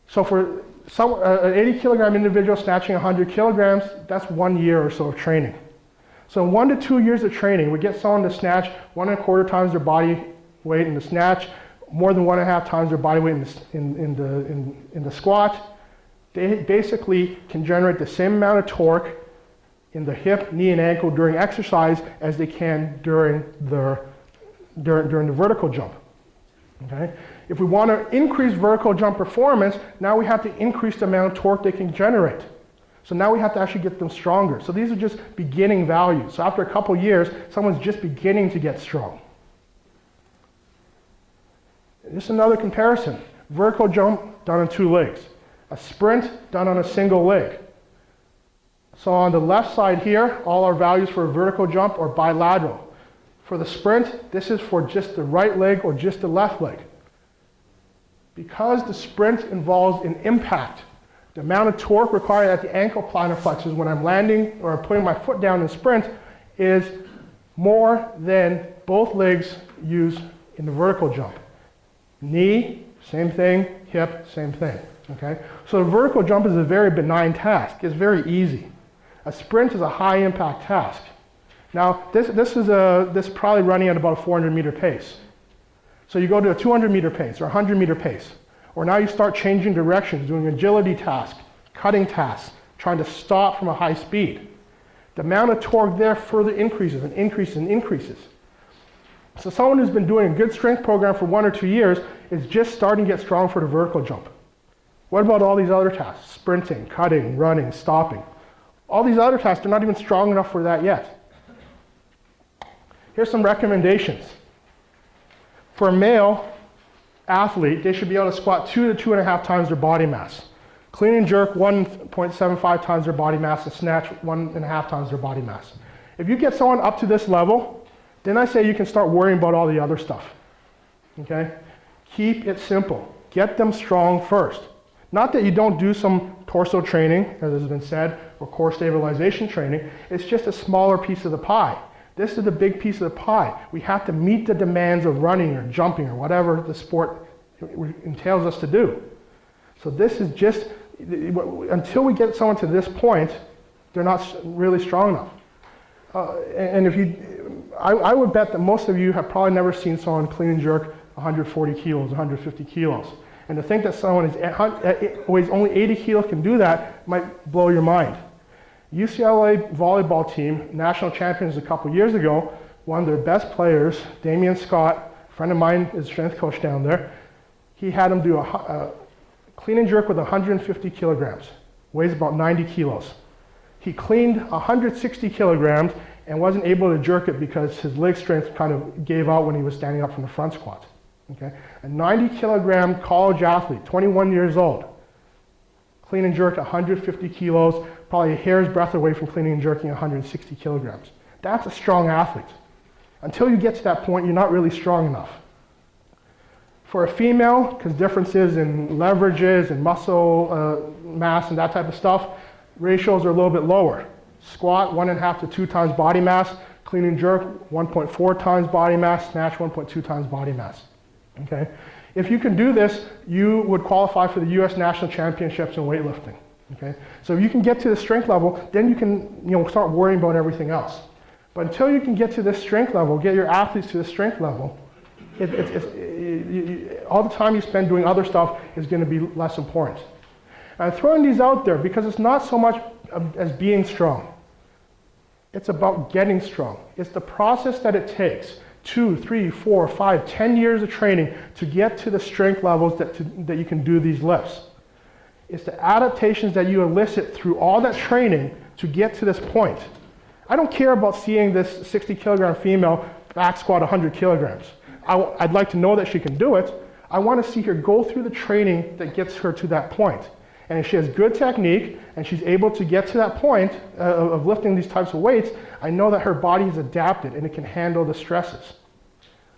So for an 80 kilogram individual snatching 100 kilograms, that's 1 year or so of training. So in 1 to 2 years of training, we get someone to snatch 1.25 times their body weight in the snatch, more than 1.5 times their body weight in the squat. They basically can generate the same amount of torque in the hip, knee, and ankle during exercise as they can during the vertical jump. Okay? If we want to increase vertical jump performance, now we have to increase the amount of torque they can generate. So now we have to actually get them stronger. So these are just beginning values. So after a couple years, someone's just beginning to get strong. Just another comparison. Vertical jump done on 2 legs. A sprint done on a single leg. So on the left side here, all our values for a vertical jump are bilateral. For the sprint, this is for just the right leg or just the left leg. Because the sprint involves an impact, the amount of torque required at the ankle plantar flexors when I'm landing or putting my foot down in sprint is more than both legs use in the vertical jump. Knee, same thing. Hip, same thing. Okay? So the vertical jump is a very benign task. It's very easy. A sprint is a high impact task. Now, this is probably running at about a 400-meter pace. So you go to a 200-meter pace or a 100-meter pace, or now you start changing directions, doing agility tasks, cutting tasks, trying to stop from a high speed. The amount of torque there further increases and increases and increases. So someone who's been doing a good strength program for 1 or 2 years is just starting to get strong for the vertical jump. What about all these other tasks? Sprinting, cutting, running, stopping. All these other tasks, they're not even strong enough for that yet. Here's some recommendations. For a male athlete, they should be able to squat 2 to 2.5 times their body mass. Clean and jerk 1.75 times their body mass, and snatch 1.5 times their body mass. If you get someone up to this level, then I say you can start worrying about all the other stuff. Okay? Keep it simple. Get them strong first. Not that you don't do some torso training, as has been said, or core stabilization training. It's just a smaller piece of the pie. This is the big piece of the pie. We have to meet the demands of running or jumping or whatever the sport entails us to do. So this is just, until we get someone to this point, they're not really strong enough. And if you, I would bet that most of you have probably never seen someone clean and jerk 140 kilos, 150 kilos. And to think that someone weighs only 80 kilos can do that might blow your mind. UCLA volleyball team, national champions a couple years ago, one of their best players, Damian Scott, a friend of mine is strength coach down there, he had him do a clean and jerk with 150 kilograms, weighs about 90 kilos. He cleaned 160 kilograms and wasn't able to jerk it because his leg strength kind of gave out when he was standing up from the front squat. Okay? A 90 kilogram college athlete, 21 years old, clean and jerked 150 kilos, probably a hair's breadth away from cleaning and jerking 160 kilograms. That's a strong athlete. Until you get to that point, you're not really strong enough. For a female, because differences in leverages and muscle mass and that type of stuff, ratios are a little bit lower. Squat, 1.5 to 2 times body mass. Clean and jerk, 1.4 times body mass. Snatch, 1.2 times body mass. Okay? If you can do this, you would qualify for the US National Championships in weightlifting. Okay? So if you can get to the strength level, then you can start worrying about everything else. But until you can get to this strength level, get your athletes to the strength level, all the time you spend doing other stuff is going to be less important. I'm throwing these out there because it's not so much as being strong. It's about getting strong. It's the process that it takes, 2, 3, 4, 5, 10 years of training to get to the strength levels that you can do these lifts. It's the adaptations that you elicit through all that training to get to this point. I don't care about seeing this 60 kilogram female back squat 100 kilograms. I'd like to know that she can do it. I want to see her go through the training that gets her to that point. And if she has good technique and she's able to get to that point of lifting these types of weights, I know that her body is adapted and it can handle the stresses.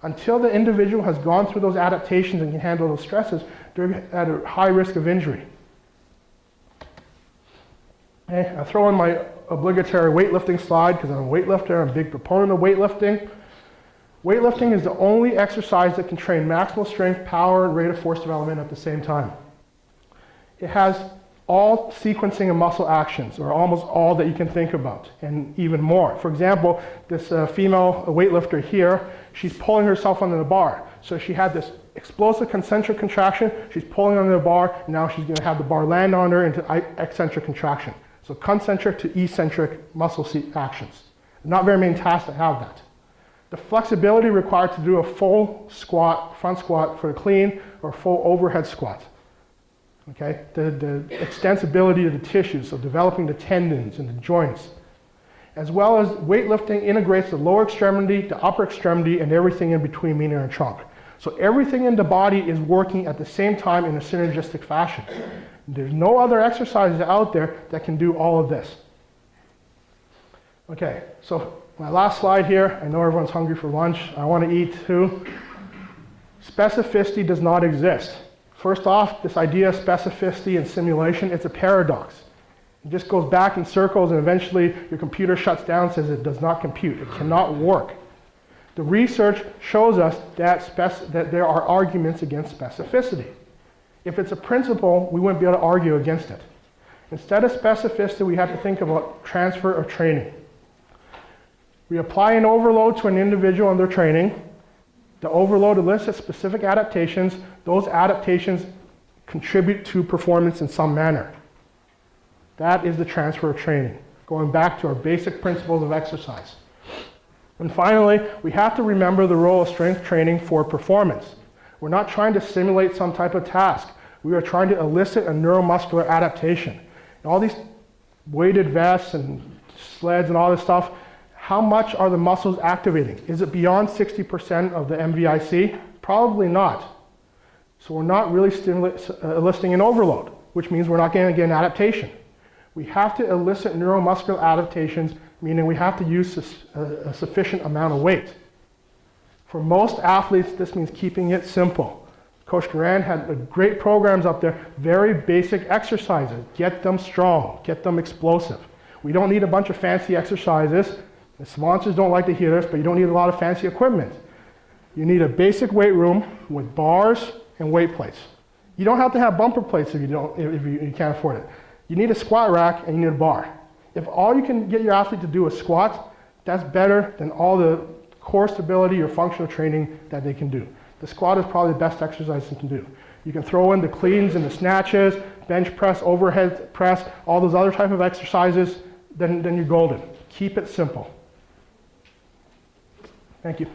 Until the individual has gone through those adaptations and can handle those stresses, they're at a high risk of injury. Okay, I throw in my obligatory weightlifting slide because I'm a weightlifter. I'm a big proponent of weightlifting. Weightlifting is the only exercise that can train maximal strength, power, and rate of force development at the same time. It has all sequencing of muscle actions, or almost all that you can think about, and even more. For example, this female weightlifter here, she's pulling herself under the bar. So she had this explosive concentric contraction, she's pulling under the bar, and now she's going to have the bar land on her into eccentric contraction. So concentric to eccentric muscle actions. Not very many tasks that have that. The flexibility required to do a full squat, front squat for a clean, or full overhead squat. Okay? The extensibility of the tissues, so developing the tendons and the joints. As well as weightlifting integrates the lower extremity, the upper extremity, and everything in between, meaning our trunk. So everything in the body is working at the same time in a synergistic fashion. There's no other exercises out there that can do all of this. Okay, so my last slide here. I know everyone's hungry for lunch. I want to eat too. Specificity does not exist. First off, this idea of specificity and simulation, it's a paradox. It just goes back in circles and eventually your computer shuts down and says it does not compute. It cannot work. The research shows us that there are arguments against specificity. If it's a principle, we wouldn't be able to argue against it. Instead of specificity, we have to think about transfer of training. We apply an overload to an individual in their training. The overload elicits specific adaptations. Those adaptations contribute to performance in some manner. That is the transfer of training, going back to our basic principles of exercise. And finally, we have to remember the role of strength training for performance. We're not trying to simulate some type of task. We are trying to elicit a neuromuscular adaptation. And all these weighted vests and sleds and all this stuff, how much are the muscles activating? Is it beyond 60% of the MVIC? Probably not. So we're not really eliciting an overload, which means we're not going to get an adaptation. We have to elicit neuromuscular adaptations, meaning we have to use a sufficient amount of weight. For most athletes, this means keeping it simple. Coach Duran had great programs up there, very basic exercises. Get them strong, get them explosive. We don't need a bunch of fancy exercises. The sponsors don't like to hear this, but you don't need a lot of fancy equipment. You need a basic weight room with bars and weight plates. You don't have to have bumper plates if you can't afford it. You need a squat rack and you need a bar. If all you can get your athlete to do is squat, that's better than all the core stability or functional training that they can do. The squat is probably the best exercise you can do. You can throw in the cleans and the snatches, bench press, overhead press, all those other type of exercises, then you're golden. Keep it simple. Thank you.